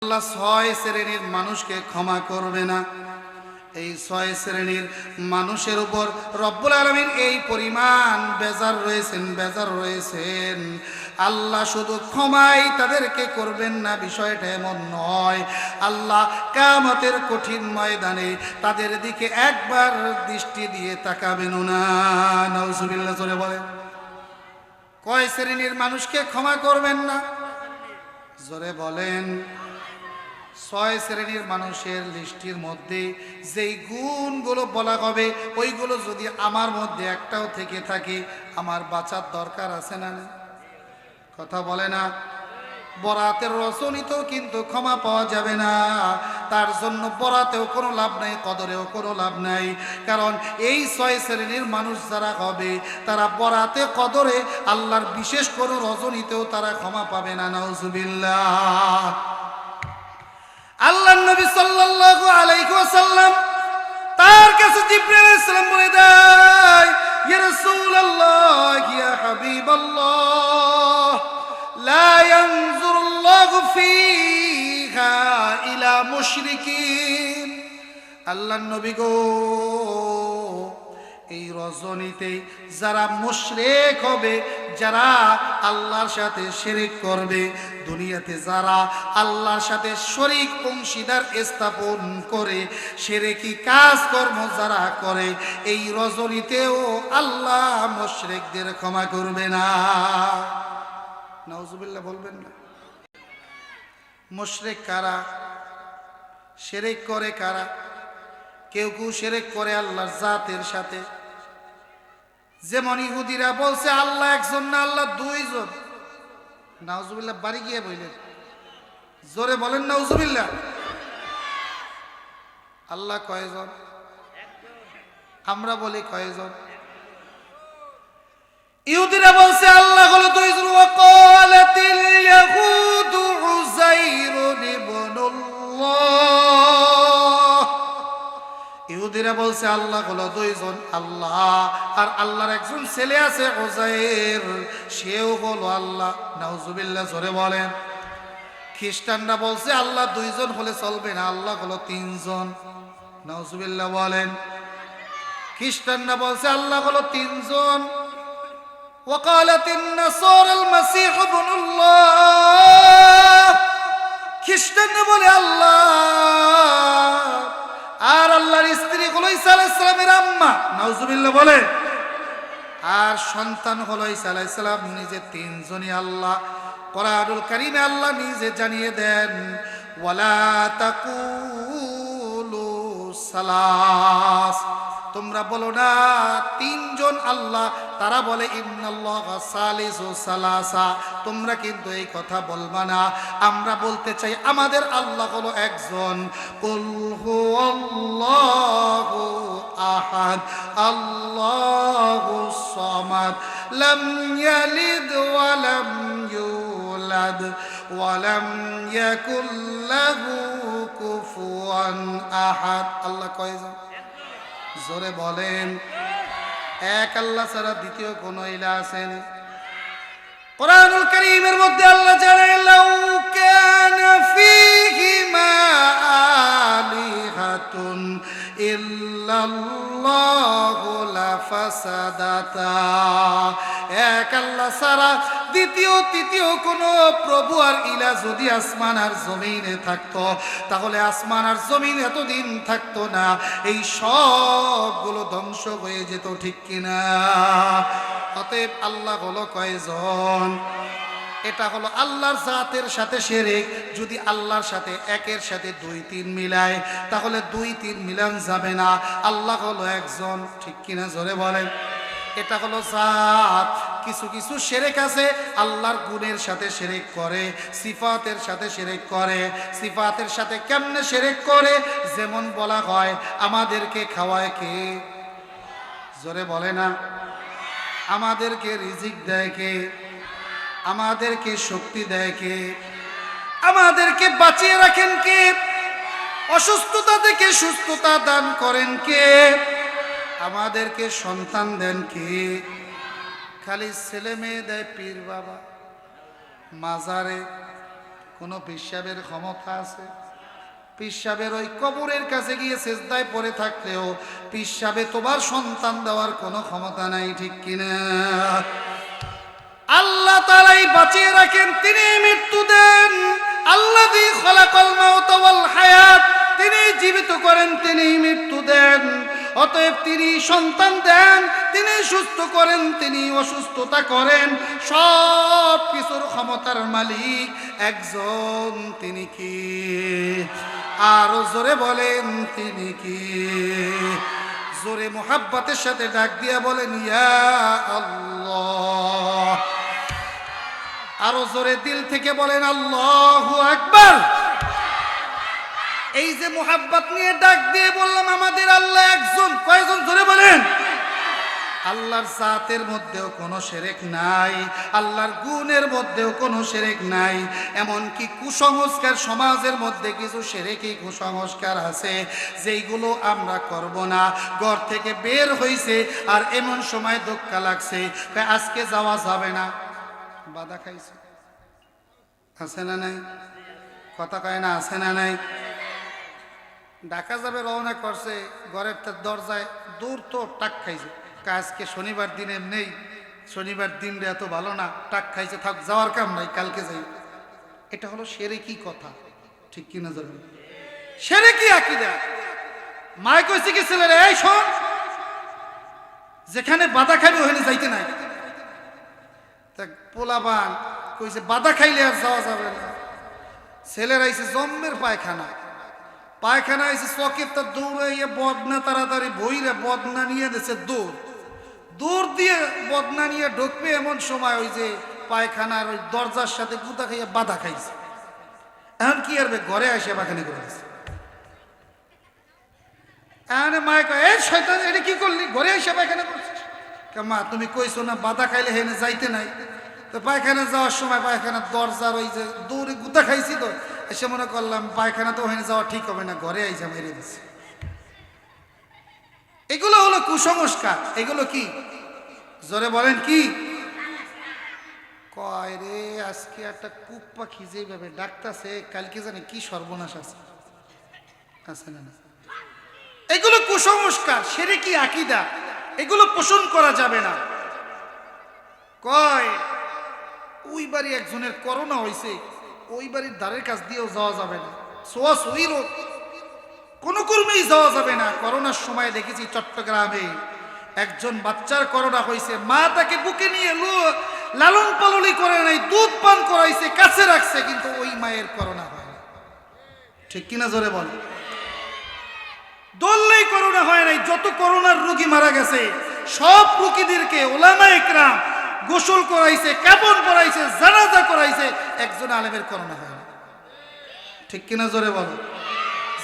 আল্লাহ 6 শ্রেণীর মানুষকে ক্ষমা করবে না। এই 6 শ্রেণীর মানুষের উপর রব্বুল আলামিন এই পরিমাণ বেজার রয়েছেন। আল্লাহ শুধু ক্ষমাই তাদেরকে করবেন না, বিষয়টা এমন নয়। আল্লাহ কিয়ামতের কঠিন ময়দানে তাদের দিকে একবার দৃষ্টি দিয়ে তাকাবেন না। নাউজুবিল্লাহ জোরে বলেন। কয় শ্রেণীর মানুষকে ক্ষমা করবেন না? জোরে বলেন। 6 শ্রেণীর মানুষের লিস্টির মধ্যে যেই গুণগুলো বলা হবে, ওইগুলো যদি আমার মধ্যে একটাও থেকে থাকে, আমার বাঁচার দরকার আছে না? কথা বলে না? বরাতের রচনীতেও কিন্তু ক্ষমা পাওয়া যাবে না। তার জন্য বরাতেও কোনো লাভ নাই, কদরেও কোনো লাভ নাই। কারণ এই 6 শ্রেণীর মানুষ যারা হবে, তারা বরাতে কদরে আল্লাহর বিশেষ কোনো রজনীতেও তারা ক্ষমা পাবে না। নাউজুবিল্লাহ। আল্লাহর নবী সাল্লাল্লাহু আলাইহি ওয়াসাল্লাম তার কাছে জিবরাইল আলাইহিস সালাম বলে দেয়, ইয়া রাসূলুল্লাহ, ইয়া হাবিবাল্লাহ, লা ইয়ানজুরুল্লাহু ফীহা ইলা মুশরিকিন। আল্লাহর নবী গো, এই রজনীতে যারা মুশরিক হবে, যারা আল্লাহর সাথে শিরক করবে, দুনিয়াতে যারা আল্লাহর সাথে শরীক অংশীদার স্থাপন করে শিরকি কাজকর্ম যারা করে, এই রজনীতেও আল্লাহ মুশরিকদের ক্ষমা করবে না। নাউজুবিল্লাহ বলবেন না? মুশরিক কারা? শিরক করে কারা? কেউ কেউ শিরক করে আল্লাহর জাতের সাথে। যেমন ইহুদিরা বলছে আল্লাহ একজন না, আল্লাহ দুইজন। নাউজুবিল্লাহ বাড়ি গিয়ে বললেন, জোরে বলেন নাউজুবিল্লাহ। আল্লাহ কয়জন? আমরা বলি কয়জন? ইহুদিরা বলছে আল্লাহ হলো দুইজন। ওয়াকালাতিল ইয়াহুদু উযাইরুন ইবনুল্লাহ। ইহুদিরা বলছে আল্লাহ হলো দুইজন, আল্লাহ আর আল্লাহর একজন ছেলে আছে উযাইর, সেও হলো আল্লাহ। নাউজুবিল্লাহ জোরে বলেন। খ্রিস্টানরা বলছে আল্লাহ দুইজন হলে চলবে না, আল্লাহ হলো তিনজন। নাউজুবিল্লাহ বলেন। খ্রিস্টানরা বলছে আল্লাহ হলো তিনজন। ওয়াকালাতিন নাসারাল মাসীহ ইবনুল্লাহ। খ্রিস্টানরা বলে আল্লাহ আর আল্লাহর স্ত্রী হলো ঈসা আলাইহিস সালামের আম্মা। নাউজুবিল্লাহ বলে। আর সন্তান হলো ঈসা আলাইহিস সালাম নিজে, তিনজনই আল্লাহ। কোরআনুল কারীমে আল্লাহ নিজে জানিয়ে দেন, ওয়ালা তাকুলু সালাস, তোমরা বলো না তিনজন আল্লাহ, তারা বলে ইন্নাল্লাহা সালিসু সালাসা। তোমরা কিন্তু এই কথা বলবা না। আমরা বলতে চাই আমাদের আল্লাহ হলো একজন। কুল হুয়াল্লাহু আহাদ, আল্লাহুস সামাদ, লাম ইয়ালিদ ওয়া লাম ইউলাদ ওয়া লাম ইয়াকুল লাহু কুফুয়ান আহাদ। আল্লাহ কয়জন? জোরে বলেন। এক আল্লাহ ছাড়া দ্বিতীয় কোন ইলাহ আছেন? কোরআনুল কারীমের মধ্যে আল্লাহ জানায়, লাউ কানা ফীহিমা আলিহাতুন ইল্লাল্লাহু লাফাসাদাতা। এক আল্লাহ ছাড়া দ্বিতীয় তৃতীয় কোন প্রভু আর ইলাহ যদি আসমান আর জমিনে থাকতো, তাহলে আসমান আর জমিন এতদিন থাকতো না, এই সবগুলো ধ্বংস হয়ে যেত, ঠিক কিনা? অতএব আল্লাহ হলো কয়জন? এটা হলো আল্লাহর জাতের সাথে শিরক। যদি আল্লাহর সাথে একের সাথে 2-3 মিলায়, তাহলে 2-3 মিলান যাবে না। আল্লাহ হলো একজন, ঠিক কিনা? জোরে বলেন। এটা হলো জাত। কিছু কিছু শিরক আছে আল্লাহর গুণের সাথে শিরক করে, সিফাতের সাথে শিরক করে। সিফাতের সাথে কেমনে শিরক করে? যেমন বলা হয় আমাদেরকে খাওয়ায় কে? জোরে বলে না। আমাদেরকে রিজিক দেয় কে? আমাদেরকে শক্তি দেয় কে? আমাদেরকে বাঁচিয়ে রাখেন কে? অসুস্থতা থেকে সুস্থতা দান করেন কে? আমাদেরকে সন্তান দেন কে? খালি ছেলে মেয়ে দেয় পীর বাবা, মাজারে। কোনো পিসাবের ক্ষমতা আছে? পিসাবের ওই কবরের কাছে গিয়ে সেজদায় পড়ে থাকলেও পিসাবে তোমার সন্তান দেওয়ার কোনো ক্ষমতা নাই, ঠিক কিনা? আল্লাহ তাআলাই বাঁচিয়ে রাখেন, তিনি মৃত্যু দেন। আল্লাযী খালাকাল মাউতা ওয়াল হায়াত, তিনি জীবিত করেন, তিনি মৃত্যু দেন। অতএব তিনি সন্তান দেন, তিনি সুস্থ করেন, তিনি অসুস্থতা করেন। সব কিছুর ক্ষমতার মালিক একজন, তিনি কি? আরো জোরে বলেন, তিনি কি? জোরে মুহাব্বতের সাথে ডাক দিয়া বলেন, ইয়া আল্লাহ। আরো জোরে দিল থেকে বলেন, আল্লাহু আকবার। এই যে মুহাব্বত নিয়ে ডাক দিয়ে বললাম আমাদের আল্লাহ একজন, কয়জন? জোরে বলেন। আল্লাহর জাতের মধ্যেও কোনো শিরক নাই, আল্লাহর গুণের মধ্যেও কোনো শিরক নাই। এমনকি কুসংস্কার, সমাজের মধ্যে কিছু শিরকি কুসংস্কার আছে যেইগুলো আমরা করব না। ঘর থেকে বের হইছে আর এমন সময় ধক্কা লাগছে, আজকে যাওয়া যাবে না, বাধা খাইছে, আছে না নাই? কথা কয় না, আছে না নাই? ঢাকা যাবে রওনা করছে, ঘরের দরজায় দূর তো টাক খাইছে, আজকে শনিবার দিন এমনি, শনিবার দিনটা এত ভালো না, টাক খাইছে, থাক, যাওয়ার কাম নাই, কালকে যাই। এটা হলো শিরকি কথা, ঠিক কিনা? জানেন শিরকি আকীদা। মায় কইছে কি ছেলেরা, এই শোন, যেখানে বাধা খাইবে ওখানে যাইতে নাই। পোলাবান কইছে বাধা খাইলে আর যাওয়া যাবে না। ছেলেরা আইছে জম্মের পায়খানা, পায়খানা এসে চকের তার দৌড়াইয়া বদনা তাড়াতাড়ি ভইরে বদনা নিয়ে দিয়েছে, দূর দিয়ে বদনা নিয়ে ঢুকবে, এমন সময় ওই যে পায়খানার ওই দরজার সাথে গুতা খাইয়া বাধা খাইছে। এখন কি আর ঘরে আসে পায়খানা করে দিচ্ছে। মায় কয়, এই শয়তান, এটা কি করলি? ঘরে এসে পায়খানা করছিস? মা তুমি কইছো না বাধা খাইলে হেনে যাইতে নাই। তো পায়খানা যাওয়ার সময় পায়খানার দরজার ওই যে দৌড়ে গুতা খাইছি, তো এসে মনে করলাম পায়খানা তো ওখানে যাওয়া ঠিক হবে না, ঘরে আইসা মেরে দিচ্ছে। এগুলো হলো কুসংস্কার। এগুলো কি? জোরে বলেন কি? কয় রে, আজকে একটা কুক পাখি যেভাবে ডাকতেছে, কালকে জানি কি সর্বনাশ আছে, আছে না? এগুলো কুসংস্কার, শিরকি আকীদা, এগুলো পোষণ করা যাবে না। কয় ওই বাড়ি একজনের করোনা হয়েছে, ওই বাড়ির দ্বারের কাছ দিয়েও যাওয়া যাবে না, ছোঁয়াছুঁয়ি রোগ, কোনো কর্মেই যাওয়া যাবে না। করোনার সময় দেখেছি চট্টগ্রামে একজন বাচ্চার করোনা হয়েছে, মা তাকে বুকে নিয়ে লালন পালনই করে নাই, দুধ পান করাইছে, কাছে রাখছে, কিন্তু ওই মায়ের করোনা হয় না, ঠিক কিনা? জোরে বল। দললেই করোনা হয় নাই। যত করোনার রোগী মারা গেছে সব রোগীদেরকে ওলামায়ে ইকরাম গোসল করাইছে, কাফন পরাইছে, জানাজা করাইছে, একজন আলেমের করোনা হয় না, ঠিক কিনা? জোরে বলো।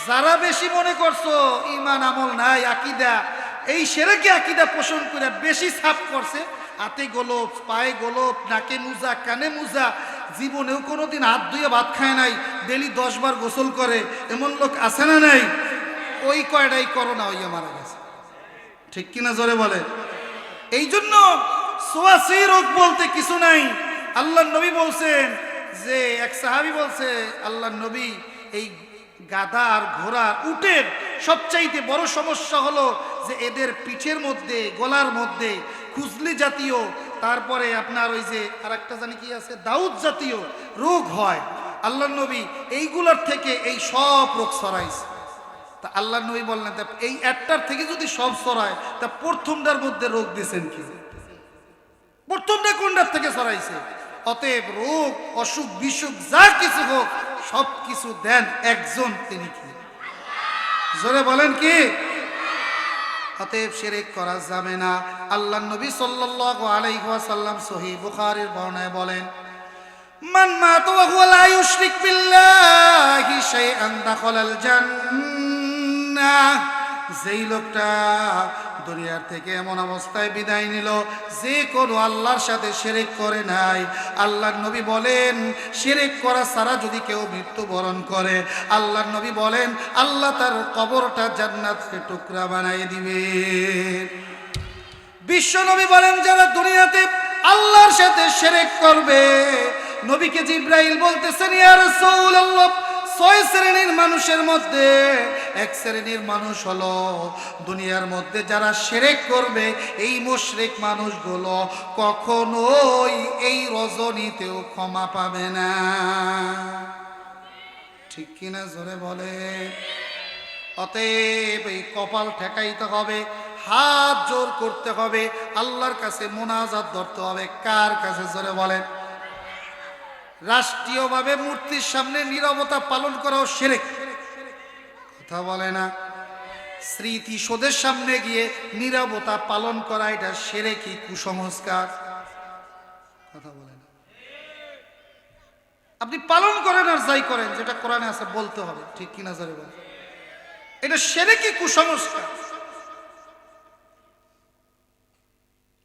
যারা বেশি মনে করছো ঈমান আমল নাই, আকীদা, এই শিরকি আকীদা পোষণ করে বেশি ছাপ করছে, হাতে গোলপ, পায়ে গোলপ, নাকে মুজা, কানে মুজা, জীবনেও কোনোদিন হাত ধুয়ে ভাত খায় নাই, ডেলি 10 বার গোসল করে, এমন লোক আছে না নাই? ওই কয়টাই করোনা হইয়া মারা গেছে, ঠিক কিনা? জোরে বলে। এই জন্য ছোঁয়াছুঁয়ি রোগ বলতে কিছু নাই। আল্লাহর নবী বলছেন যে, এক সাহাবী বলছে, আল্লাহর নবী, এই গাধা আর ঘোড়া, উটের সবচাইতে বড় সমস্যা হলো যে এদের পিঠের মধ্যে, গলার মধ্যে খুজলি জাতীয়, তারপরে আপনার ওই যে আর একটা জানি কি আছে, দাউদ জাতীয় রোগ হয়। আল্লাহর নবী এইগুলোর থেকে এই সব রোগ ছড়াইছে। তা আল্লাহর নবী বললেন, এই একটার থেকে যদি সব ছড়ায়, তা প্রথমটার মধ্যে রোগ দিয়েছেন কি? প্রথমটা কোনটার থেকে ছড়াইছে? অতএব রোগ, অসুখ, বিসুখ যা কিছু হোক, সব কিছু দেন একজন, তিনি কি? জোরে বলেন কি? অতএব শিরক করা যাবে না। আল্লাহর নবী সাল্লাল্লাহু আলাইহি ওয়াসাল্লাম সহিহ বুখারীর বর্ণনায় বলেন, মান মাতা ওয়া হুয়া লা ইউশরিক বিল্লাহি শাইআন দাখালাল জান্নাহ। যেই লোকটা দুনিয়ার থেকে এমন অবস্থায় বিদায় নিল যে কোনো আল্লাহর সাথে শিরক করে নাই, আল্লাহর নবী বলেন শিরক করা ছাড়া যদি কেউ মৃত্যুবরণ করে, আল্লাহর নবী বলেন আল্লাহ তার কবরটা জান্নাতের টুকরা বানিয়ে দিবে। বিশ্ব নবী বলেন, যারা দুনিয়াতে আল্লাহর সাথে শিরক করবে, নবীকে জিব্রাইল বলতেছেন, ইয়া রাসূলুল্লাহ, 6 শ্রেণীর মানুষের মধ্যে এক শ্রেণীর মানুষ হলো দুনিয়ার মধ্যে যারা শিরক করবে, এই মুশরিক মানুষগুলো কখনোই এই রজনীতেও ক্ষমা পাবে না। ঠিক কিনা জোরে বলে? অতএব এই কপাল ঠেকাইতে হবে, হাত জোর করতে হবে, আল্লাহর কাছে মোনাজাত ধরতে হবে। কার কাছে? জোরে বলেন। রাষ্ট্রীয়ভাবে মূর্তির সামনে নীরবতা পালন করাও শিরক, কথা বলে না। স্মৃতিসৌধের সামনে গিয়ে নীরবতা পালন করা এটা শিরকি, কুসংস্কার, কথা বলে না। আপনি পালন করেন আর যাই করেন, যেটা কোরআনে আছে বলতে হবে, ঠিক কিনা জোরে বলেন? এটা শিরকি, কুসংস্কার।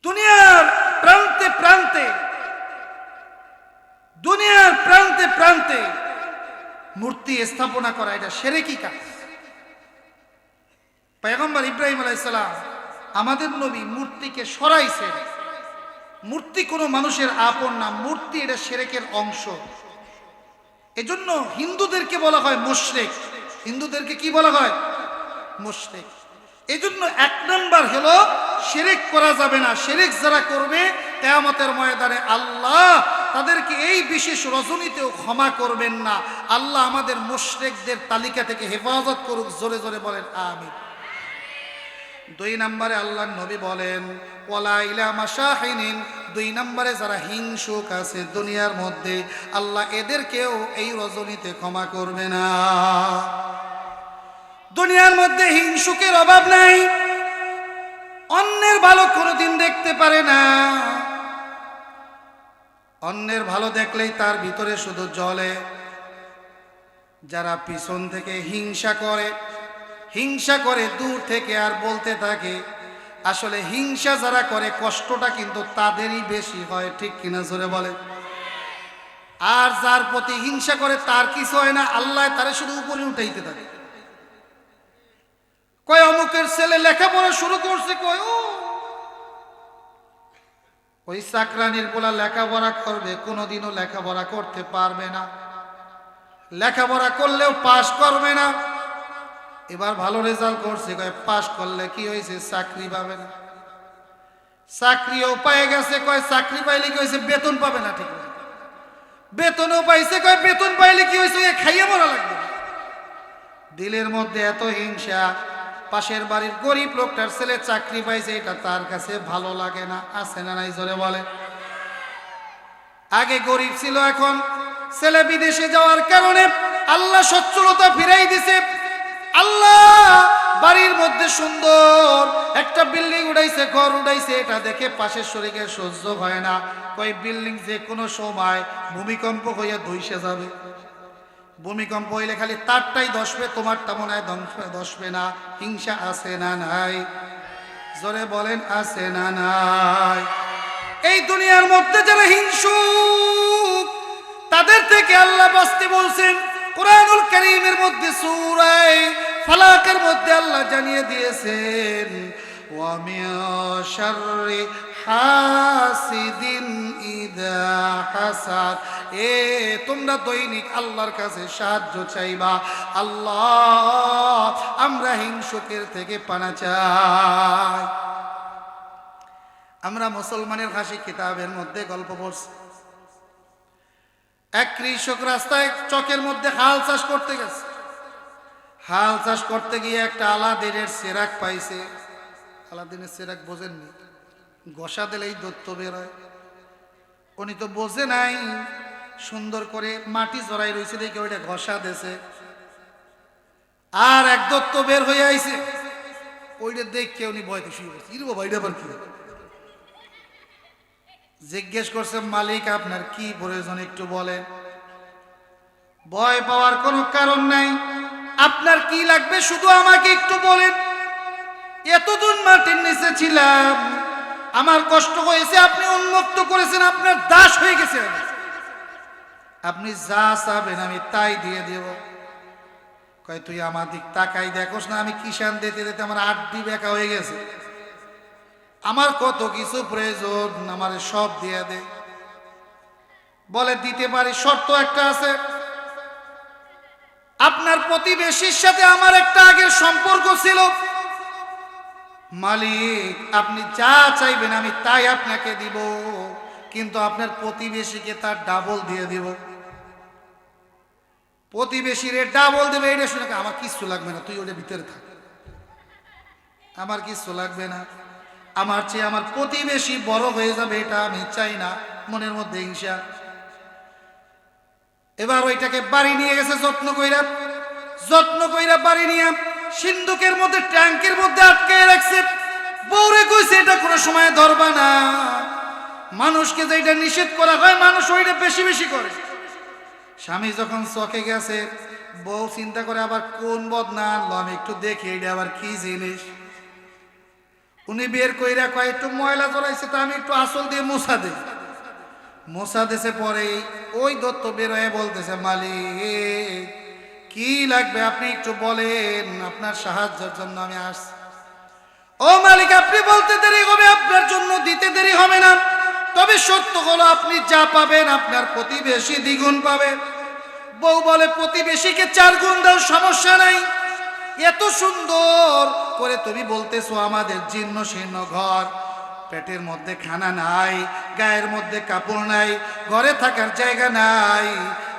দুনিয়ার প্রান্তে প্রান্তে, দুনিয়ার প্রান্তে প্রান্তে মূর্তি স্থাপনা করা এটা শিরকি কাজ। পয়গম্বর ইব্রাহিম আলাইহিস সালাম, আমাদের নবী, মূর্তিকে সরাইছেন। মূর্তি কোনো মানুষের আপন না, মূর্তি এটা শিরকের অংশ। এজন্য হিন্দুদেরকে বলা হয় মুশরিক। হিন্দুদেরকে কি বলা হয়? মুশরিক। এজন্য 1 নাম্বার হলো শিরক করা যাবে না। শিরক যারা করবে কিয়ামতের ময়দানে আল্লাহ তাদেরকে এই বিশেষ রজনীতেও ক্ষমা করবেন না। আল্লাহ আমাদের মুশরিকদের তালিকা থেকে হেফাজত করুক। জোরে জোরে বলেন আমিন। 2 নম্বরে আল্লাহর নবী বলেন, ওয়ালা ইলা মাশাহিনিন, 2 নম্বরে যারা হিংসুক আছে দুনিয়ার মধ্যে, আল্লাহ এদেরকেও এই রজনীতে ক্ষমা করবে না। দুনিয়ার মধ্যে হিংসুকের অভাব নাই, অন্যের ভালো কোনোদিন দেখতে পারে না। অন্যের ভালো দেখলেই তার ভিতরে শুধু জ্বলে। যারা পিছন থেকে হিংসা করে, হিংসা করে দূর থেকে আর বলতে থাকে, আসলে হিংসা যারা করে কষ্টটা কিন্তু তাদেরই বেশি হয়, ঠিক কিনা জোরে বলে? আর যার প্রতি হিংসা করে তার কিছু হয় না, আল্লাহ তারে শুধু উপরে উঠাইতে থাকে। কয় অমুকের ছেলে লেখাপড়া শুরু করছে, কয় ওই চাকরানির পোলা লেখাপড়া করবে, কোনোদিনও লেখাপড়া করতে পারবে না, লেখাপড়া করলেও পাস করবে না। এবার ভালো রেজাল্ট করছে, কয় পাস করলে কি হয়েছে? চাকরি পাবে না। চাকরিও পেয়ে গেছে, কয় চাকরি পাইলে কি হয়েছে? বেতন পাবে না। ঠিক না, বেতনও পাইছে, কয় বেতন পাইলে কি হয়েছে? খাইয়ে মরা লাগবে। দিলের মধ্যে এত হিংসা। পাশের বাড়ির গরিব লোকটার ছেলে চাকরি পাইছে, এটা তার কাছে ভালো লাগে না। আছে না নাই? জোরে বলে। আগে গরিব ছিল, এখন ছেলে বিদেশে যাওয়ার কারণে আল্লাহ সচ্ছলতা ফিরাই দিছে। আল্লাহ বাড়ির মধ্যে সুন্দর একটা বিল্ডিং উঠাইছে, ঘর উঠাইছে, এটা দেখে পাশের শরীরে সহ্য হয় না। কই বিল্ডিং যে কোনো সময় ভূমিকম্প হইয়া ধসে যাবে। ভূমিকম্প হইলে খালি তারটাই ধসবে, তোমারটা মনে হয় ধসবে না। হিংসা আছে না নাই? জোরে বলেন আছে না নাই? এই দুনিয়ার মধ্যে যারা হিংসুক তাদের থেকে আল্লাহ বাঁচতে বলছেন। কুরআনুল কারীমের মধ্যে সূরা ফালাকের মধ্যে আল্লাহ জানিয়ে দিয়েছেন, ওয়া মিন শাররি হাসিদিন ইযা হাসাদ। তোমরা দৈনিক আল্লাহর কাছে সাহায্য চাইবা। আল্লাহ আমরা হিংসুকের থেকে পানা চাই। আমরা মুসলমানের হাসি কিতাবের মধ্যে গল্প পড়ছি। এক কৃষক রাস্তায় চকের মধ্যে হাল চাষ করতে গেছে। হাল চাষ করতে গিয়ে একটা আলাদিনের চেরাগ পাইছে। আলাদিনের চেরাগ বোঝেননি? ঘষা দিলেই দত্ত বের হয়। উনি তো বোঝে নাই, সুন্দর করে মাটি জড়াই রয়েছে দেখে ওইটা ঘষা দেছে, আর এক দত্ত বের হয়ে আইছে। ওইটা দেখে উনি ভয়তে শুয়ে পড়ছে। ইরে বাবা, এটা আবার কি? জিজ্ঞেস করছে, মালিক আপনার কি প্রয়োজন একটু বলেন। ভয় পাওয়ার কোনো কারণ নাই, আপনার কি লাগবে শুধু আমাকে একটু বলেন। এতদিন মাটির নিচে ছিলাম, আমার কষ্ট হয়েছে, আপনি উন্মুক্ত করেছেন, আপনার দাস হয়ে গেছে। আপনি যা চাবেন আমি তাই দিয়ে দেব। কয় তুই আমার দিক তাকাই দেখোস না, আমি কিষান দিতে দিতে আমার 8 দিন একা হয়ে গেছে। আমার কত কিছু প্রয়োজন, আমার সব দিয়ে দে। বলে দিতে পারি, শর্ত একটা আছে। আপনার প্রতিবেশীর সাথে আমার একটা আগের সম্পর্ক ছিল, মালিক আপনি যা চাইবেন আমি তাই আপনাকে দিব, কিন্তু আপনার প্রতিবেশীকে তার ডাবল দিয়ে দিব। প্রতিবেশীরে ডাবল দেবে, এটা শুনে আমার কিচ্ছু লাগবে না, তুই ওটা ভিতরে থাক, আমার কিচ্ছু লাগবে না, আমার চেয়ে আমার প্রতিবেশী বড় হয়ে যাবে এটা আমি চাই না, মনের মধ্যে হিংসা। এবার ওইটাকে বাড়ি নিয়ে গেছে যত্ন কইরা বাড়ি নিয়ে সিন্ধুকের মধ্যে ট্যাঙ্কের মধ্যে আটকে রাখছে। বউরে কইছে এটা কোনো সময় ধরবা না, মানুষকে যেটা নিষেধ করা হয় মানুষ ওইটা বেশি বেশি করে। স্বামী যখন চকে গেছে, বউ চিন্তা করে আবার কোন বদনা আনলো, আমি একটু দেখি এটা আবার কি জিনিস। উনি বের কইরা কয় একটু ময়লা জ্বলাইছে, তা আমি একটু আসল দিয়ে মোছা দেশে পরে ওই দত্ত বের হয়ে বলতেছে, মালিক কি লাগবে আপনি একটু বলেন, আপনার সাহায্যের জন্য আমি আসছি। ও মালিক আপনি বলতে দেরি হবে, আপনার জন্য দিতে দেরি হবে না, তবে সত্য হলো আপনি যা পাবেন আপনার প্রতিবেশী দ্বিগুণ পাবে। বউ বলে প্রতিবেশীকে 4 গুণ দাও, সমস্যা নাই, এত সুন্দর করে তুমি বলতেছো আমাদের জীর্ণ শীর্ণ ঘর, পেটের মধ্যে খানা নাই, গায়ের মধ্যে কাপড় নাই, ঘরে থাকার জায়গা নাই,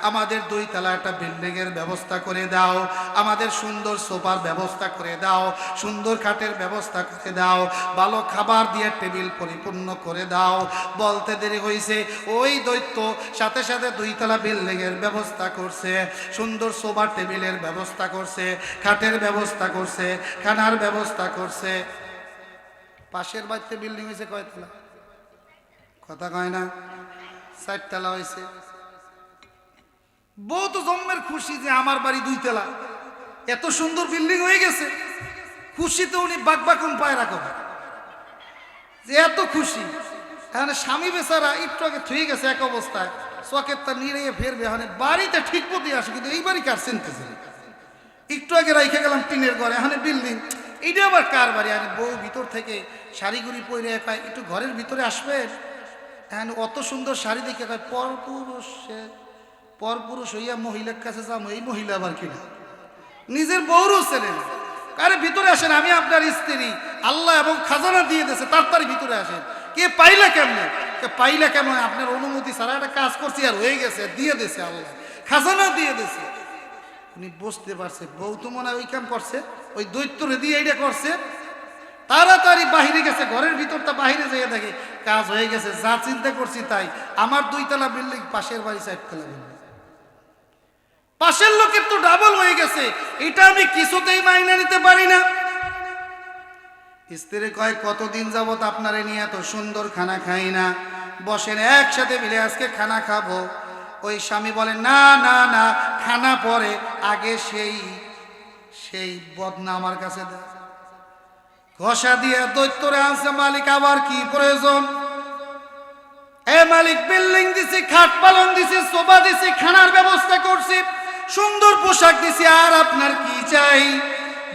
আমাদের 2 তলা একটা বিল্ডিং এর ব্যবস্থা করে দাও, আমাদের সুন্দর সোফার ব্যবস্থা করে দাও, সুন্দর খাটের ব্যবস্থা করে দাও, ভালো খাবার দিয়ে টেবিল পরিপূর্ণ করে দাও। বলতে দেরি হয়েছে, ওই দৈত্য সাথে সাথে 2 তলা বিল্ডিং এর ব্যবস্থা করছে, সুন্দর সোফা টেবিলের ব্যবস্থা করছে, খাটের ব্যবস্থা করছে, খানার ব্যবস্থা করছে। পাশের বাড়িতে বিল্ডিং হয়েছে কয়তলা? কথা কয় না, 4 তলা হয়েছে। বউ তো জন্মের খুশি যে আমার বাড়ি 2 তলা, এত সুন্দর বিল্ডিং হয়ে গেছে। খুশিতে উনি বাকবাকুন পায় রাখবে যে এত খুশি। এখানে স্বামী বেচারা একটু আগে থুয়ে গেছে এক অবস্থায়, চকের তা নিয়ে ফেরবে, মানে বাড়িতে ঠিক মতো আসে, কিন্তু এই বাড়ি কার চিনতেছে। একটু আগে রাইখে গেলাম টিনের ঘরে, এখানে বিল্ডিং, এইটা আবার কার বাড়ি? আর বউ ভিতর থেকে শাড়িগুড়ি পরে কয় একটু ঘরের ভিতরে আসবেন। এখন অত সুন্দর শাড়ি দেখে কয় পরপুরুষ হইয়া মহিলার কাছে যাবো, এই মহিলা আবার কিনা নিজের বউরও ছেলে। আরে ভিতরে আসেন, আমি আপনার স্ত্রী, আল্লাহ এবং খাজানা দিয়ে দিয়েছে, তাড়াতাড়ি ভিতরে আসেন। কে পাইলা কেমনে? পাইলা কেমন? আপনার অনুমতি ছাড়া একটা কাজ করছি আর হয়ে গেছে, দিয়ে দিয়েছে আল্লাহ, খাজানা দিয়ে দিয়েছে। উনি বুঝতে পারছে বউ তো মনে হয় ওই কাম করছে, ওই দৈত্যরে দিয়ে এইটা করছে। তাড়াতাড়ি বাহিরে গেছে, ঘরের ভিতরটা বাহিরে যেয়ে দেখে কাজ হয়ে গেছে। যা চিন্তা করছি তাই, আমার 2 তলা বিল্ডিং, পাশের বাড়ি 4 তলা বিল্ডিং, পাশের লোকের তো ডাবল হয়ে গেছে, এটা আমি কিছুতেই মাইনে নিতে পারি না। স্ত্রী কয় কতদিন যাবত আপনারে নিয়ে এত সুন্দর খানা খাই না, বসেন একসাথে মিলে আজকে খানা খাবো। ওই স্বামী বলে না না না, খানা পরে, আগে সেই বদনা আমার কাছে দেয়। ঘষা দিয়ে দৈত্যরে আনছে, মালিক আবার কি প্রয়োজন? এ মালিক বিল্ডিং দিছি, খাট পালং দিছি, সোফা দিছি, খানার ব্যবস্থা করছি, সুন্দর পোশাক দিছি, আর আপনার কি চাই?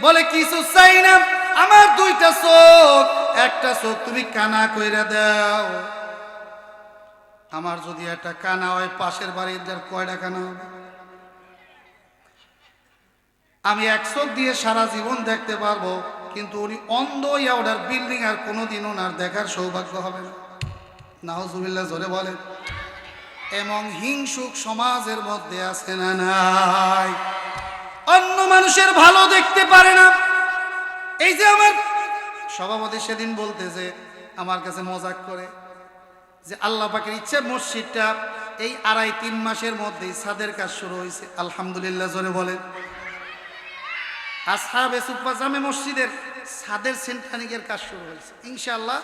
বলে কিছু চাই না, আমার 2টা চোখ, একটা চোখ তুমি কানা কইরা দাও। আমার যদি একটা কানা হয়, পাশের বাড়ির কয়টা কানা হবে? আমি 1 চোখ দিয়ে সারা জীবন দেখতে পারবো, কিন্তু উনি অন্ধ ইয়া ওনার বিল্ডিং আর কোনোদিন ওনার দেখার সৌভাগ্য হবে না। নাউজুবিল্লাহ জোরে বলেন। এবং হিংসুক সমাজের মধ্যে আছে না নাই? অন্য মানুষের ভালো দেখতে পারে না। এই যে আমার সভাপতি সেদিন বলতেছে, আমার কাছে মজাক করে যে আল্লাহ পাকের ইচ্ছে মসজিদটা এই 2.5-3 মাসের মধ্যেই ছাদের কাজ শুরু হয়েছে। আলহামদুলিল্লাহ জোরে বলেন। আসহাবে সুফা জামে মসজিদের ছাদের সেন্টারিংয়ের কাজ শুরু হয়েছে। ইনশাআল্লাহ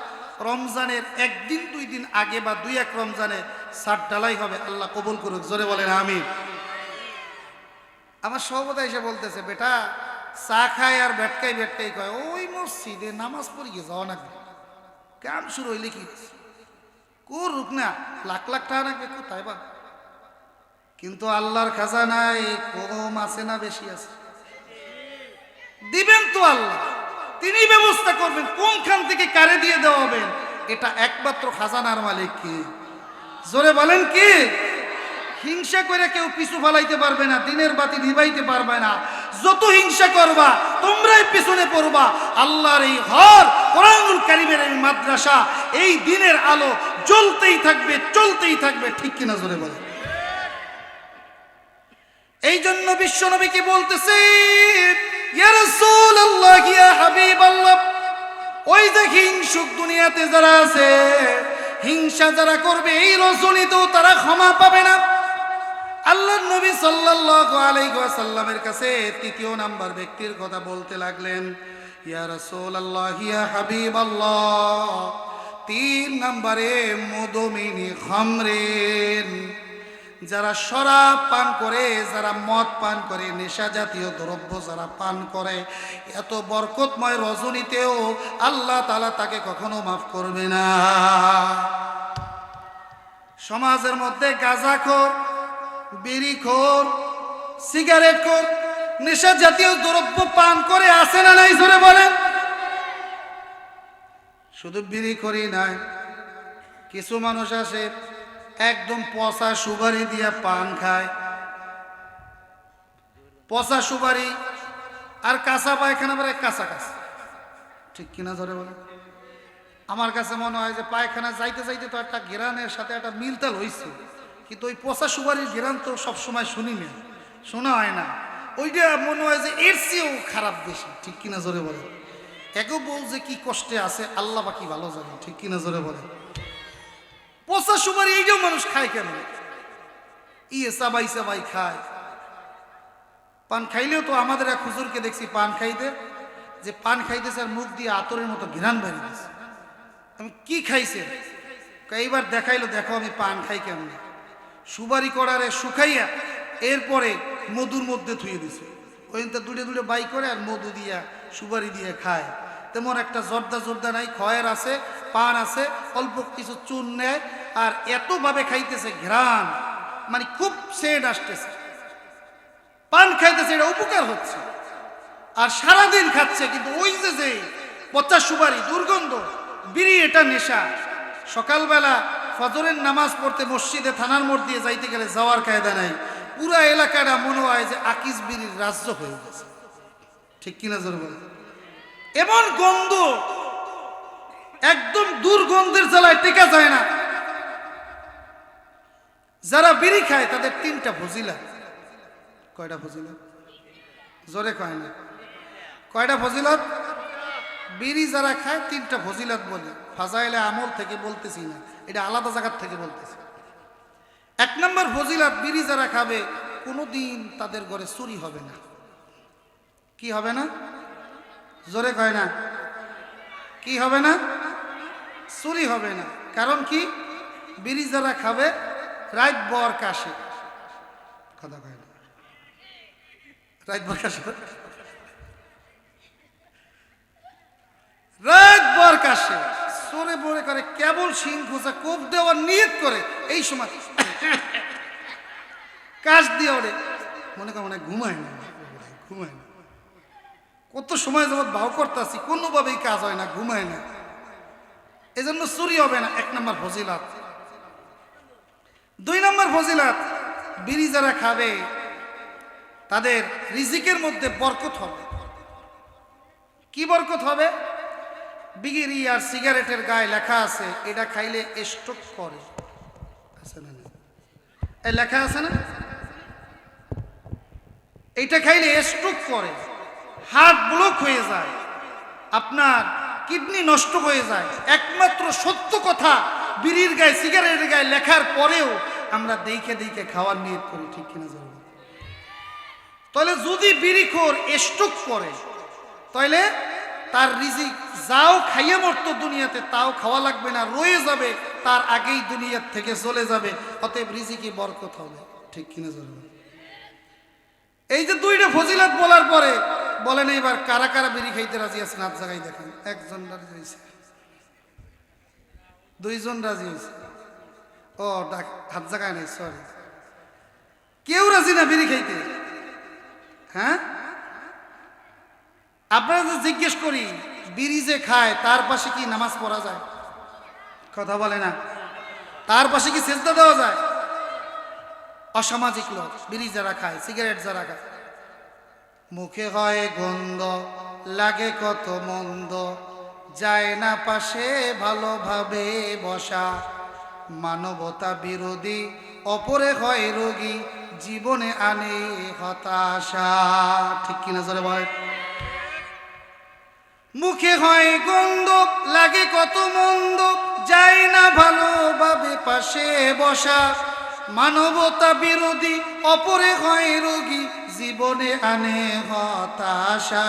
রমজানের 1 দিন 2 দিন আগে বা 2-1 রমজানে ছাদ ঢালাই হবে, আল্লাহ কবুল করুক, জোরে বলেন আমিন। আমার সভাপতি এসে বলতেছে, বেটা চা খায় আর বেটকাই কয় ওই মসজিদে নামাজ পড়িয়ে যাওয়া না, কাম শুরু হইলে কি করুক না, লাখ লাখ টাকা নাকি কোথায় বা? কিন্তু আল্লাহর খাজানায় কম আছে না বেশি আছে? দিবেন তো আল্লাহ, তিনি ব্যবস্থা করবেন, কোনখান থেকে কারে দিয়ে দেওয়া হবে, এটা একমাত্র খাজানার মালিক কি? জোরে বলেন কি? হিংসা করে কেউ পিছু ফালাইতে পারবে না, দিনের বাতি নিভাইতে পারবে না। যত হিংসা করবা তোমরাই পিছনে পড়বা। আল্লাহর এই ঘর কোরআনুল কারীমের এই মাদ্রাসা, এই দিনের আলো জ্বলতেই থাকবে, চলতেই থাকবে। ঠিক কিনা জোরে বলে? এই জন্য বিশ্ব নবীকে বলতেছে, ইয়া রাসূলুল্লাহ, ইয়া হাবিবাল্লাহ, ওই যে হিংসুক দুনিয়াতে যারা আছে, হিংসা যারা করবে এই রজনীতেও তারা ক্ষমা পাবে না। আল্লাহর নবী সাল্লাল্লাহু আলাইহি ওয়াসাল্লামের কাছে তৃতীয় নাম্বার ব্যক্তির কথা বলতে লাগলেন, ইয়া রাসূলুল্লাহ, ইয়া হাবিবাল্লাহ, 3 নম্বরে মুদমিনী খামরিন, যারা শরাব পান করে, যারা মদ পান করে, নেশা জাতীয় দ্রব্য যারা পান করে, এত বরকতময় রজনীতেও আল্লাহ তাআলা তাকে কখনো মাফ করবে না। সমাজের মধ্যে গাঁজাখোর, বিড়িখোর, সিগারেটখোর, নেশা জাতীয় দ্রব্য পান করে আছে না নাই জোরে বলেন? শুধু বিড়িখোরই নাই, কিছু মানুষ আছে একদম পচা সুপারি দিয়া পান খায়। পচা সুপারি আর কাঁচা পায়খানা বেড়ে কাঁচা কাঁচা। ঠিক কিনা জোরে বলেন? আমার কাছে মনে হয় যে পায়খানা যাইতে যাইতে তো একটা ঘেরানের সাথে একটা মিলতাল হয়েছে, কিন্তু ওই পচা সুপারির ঘেরান তো সবসময় শুনি না, শোনা হয় না। ওইটা মনে হয় যে এর চেয়েও খারাপ বেশি। ঠিক কিনা জোরে বলে? একেও বল যে কি কষ্টে আছে আল্লাহ বাকি ভালো জানে। ঠিক কিনা জোরে বলে? পচা সুপারি এইটাও মানুষ খায় কেন? চাবাই চাবাই খায়। পান খাইলেও তো আমাদের এক হুজুরকে দেখছি পান খাইতে, যে পান খাইতেছে আর মুখ দিয়ে আতরের মতো ঘ্রাণ বেরিয়ে গেছে। আমি কি খাইছে? এইবার দেখাইলো, দেখো আমি পান খাই কেমন। সুপারি করারে শুকাইয়া এরপরে মধুর মধ্যে থুয়ে দিছে, ওইটা দূরে দূরে বাই করে আর মধু দিয়া সুপারি দিয়ে খায়। তেমন একটা জর্দা জর্দা নাই, খয়ের আছে, পান আছে, অল্প কিছু চুন নেয় আর এতভাবে খাইতেছে ঘ্রাণ, মানে খুব সেট আসতেছে। পান খাইতেছে, এটা উপকার হচ্ছে, আর সারাদিন খাচ্ছে। কিন্তু ওই যে পচা সুপারি, দুর্গন্ধ, বিড়ি, এটা নেশা। সকালবেলা ফজরের নামাজ পড়তে মসজিদে থানার মোড় দিয়ে যাইতে গেলে যাওয়ার কায়দা নাই। পুরা এলাকাটা মনে হয় যে আকিস বিড়ির রাজ্য হয়ে গেছে। ঠিক কিনা জোরে বলে? এমন গন্ধ, একদম দুর্গন্ধের জ্বালায় টেকা যায় না। যারা বিড়ি খায় তাদের 3টা ফজিলত। কয়টা ফজিলত? জোরে কয় না। কয়টা ফজিলত? বিড়ি যারা খায় 3টা ফজিলত বলে। ফাজাইলে আমল থেকে বলতেছি না, এটা আলাদা জায়গার থেকে বলতেছি। 1 নম্বর ফজিলত, বিড়ি যারা খাবে কোনোদিন তাদের ঘরে চুরি হবে না। কি হবে না? জোরে কয় না। কি হবে না? চুরি হবে না। কারণ কি? বিড়ি যারা খাবে রাত বর কাশে। কথা কয় না। রাত বর কাশে, রাত বর কাশে, সরে বরে করে, কেবল শিং খোঁজা কোপ দেওয়ার নিয়ত করে। এই সময় কাশ দিয়ে ওরে মনে করে মনে ঘুমায় না, ঘুমায় না। কত সময় যাবত ভাও করতেছি, কোনোভাবেই কাজ হয় না, ঘুমায় না। এজন্য চুরি হবে না। 1 নম্বর ফজিলত। 2 নম্বর ফজিলত, বিড়ি যারা খাবে তাদের রিজিকের মধ্যে বরকত হবে। কি বরকত হবে? বিড়ি আর সিগারেটের গায়ে লেখা আছে এটা খাইলে স্ট্রোক করে। আছে না? এই লেখা আছে না? এটা খাইলে স্ট্রোক করে, হার্ট ব্লক হয়ে যায়, আপনার কিডনি নষ্ট হয়ে যায়। একমাত্র সত্য কথা, বিড়ির গায়ে সিগারেটের গায়ে লেখার পরেও আমরা দেখে দেখে খাওয়ার নিয়ত করি। ঠিক কিনা জানো? তাহলে যদি বিড়িখোর স্ট্রোক করে তাহলে তার রিজিক যাও খাইয়ে মরতো দুনিয়াতে তাও খাওয়া লাগবে না, রয়ে যাবে, তার আগেই দুনিয়ার থেকে চলে যাবে। অতএব রিজিকে বরকত হবে। ঠিক কিনা জানো? এই যে 2টা ফজিলত বলার পরে বলেন এইবার কারা কারা বিড়ি খাইতে রাজি আছেন? হাত জায়গায় দেখেন। 1 জন রাজি হয়েছে, 2 জন রাজি হয়েছে। ও হাত জায়গায় নেই, সরি। কেউ রাজি না বিড়ি খাইতে? হ্যাঁ, আপনারা যে জিজ্ঞেস করি, বিড়ি যে খায় তার পাশে কি নামাজ পড়া যায়? কথা বলে না। তার পাশে কি সেজদা দেওয়া যায়? অসামাজিক লোক, বিড়ি যারা খায়, সিগারেট যারা খায়, মুখে হয় গন্ধ, লাগে কত মন্দ, যায় না পাশে ভালোভাবে বসা, মানবতা বিরোধী, অপরে হয় রোগী, জীবনে আনে হতাশা। ঠিক কিনা জোরে বলেন? মুখে হয় গন্ধ, লাগে কত মন্দ, যায় না ভালোভাবে পাশে বসা, মানবতা বিরোধী, অপরে হয় রোগী, জীবনে আনে হতাশা।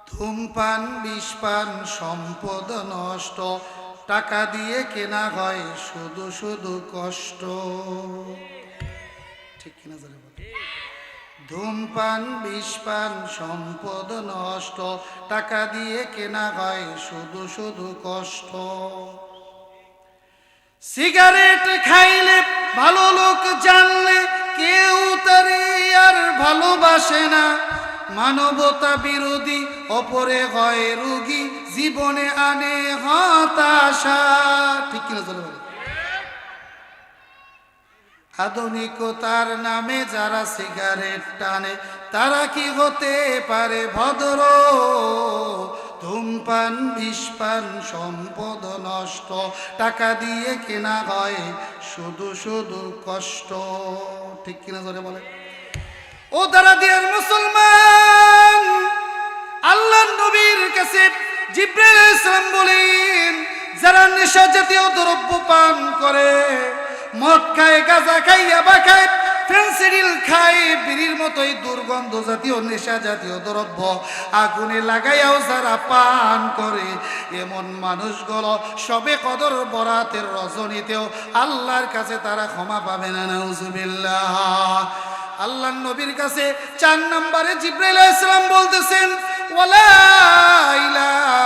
ধূমপান বিষপান সম্পদ নষ্ট, টাকা দিয়ে কেনা হয় শুধু শুধু কষ্ট। ঠিক কিনা জানে? ধূমপান বিষপান সম্পদ নষ্ট, টাকা দিয়ে কেনা হয় শুধু শুধু কষ্ট। সিগারেট খাইলে ভালো লোক জানলে কেউ তারে আর ভালোবাসে না, মানবতা বিরোধী, অপরে হয় রোগী, জীবনে আনে হতাশা। ঠিক কিনা চলে বলে? আধুনিকতার নামে যারা সিগারেট টানে, তারা কি হতে পারে ভদ্র? ধূমপান বিষপান সম্পদ নষ্ট, টাকা দিয়ে কেনা হয় শুধু শুধু কষ্ট। ঠিক কিনা জোরে বলে? ও দ্বারা দিয়ার মুসলমান, আল্লাহ নবীর কাছে জিবরাইল আলাইহিস সালাম বলেন, যারা নেশা জাতীয় দ্রব্য পান করে, মদ খায়, গাঁজা খায়, ইয়াবা খায়, ফেন্সিডিল খায়, বিড়ির মতোই দুর্গন্ধ জাতীয় নেশা জাতীয় দ্রব্য আগুনে লাগাইয়াও যারা পান করে, এমন মানুষগুলো সবে কদর বরাতের রজনীতেও আল্লাহর কাছে তারা ক্ষমা পাবে না। নাউজুবিল্লাহ। আল্লাহ নবীর কাছে 4 নম্বরে জিবরাইল আলাইহিস সালাম বলতেছেন, ওয়ালা ইলাহা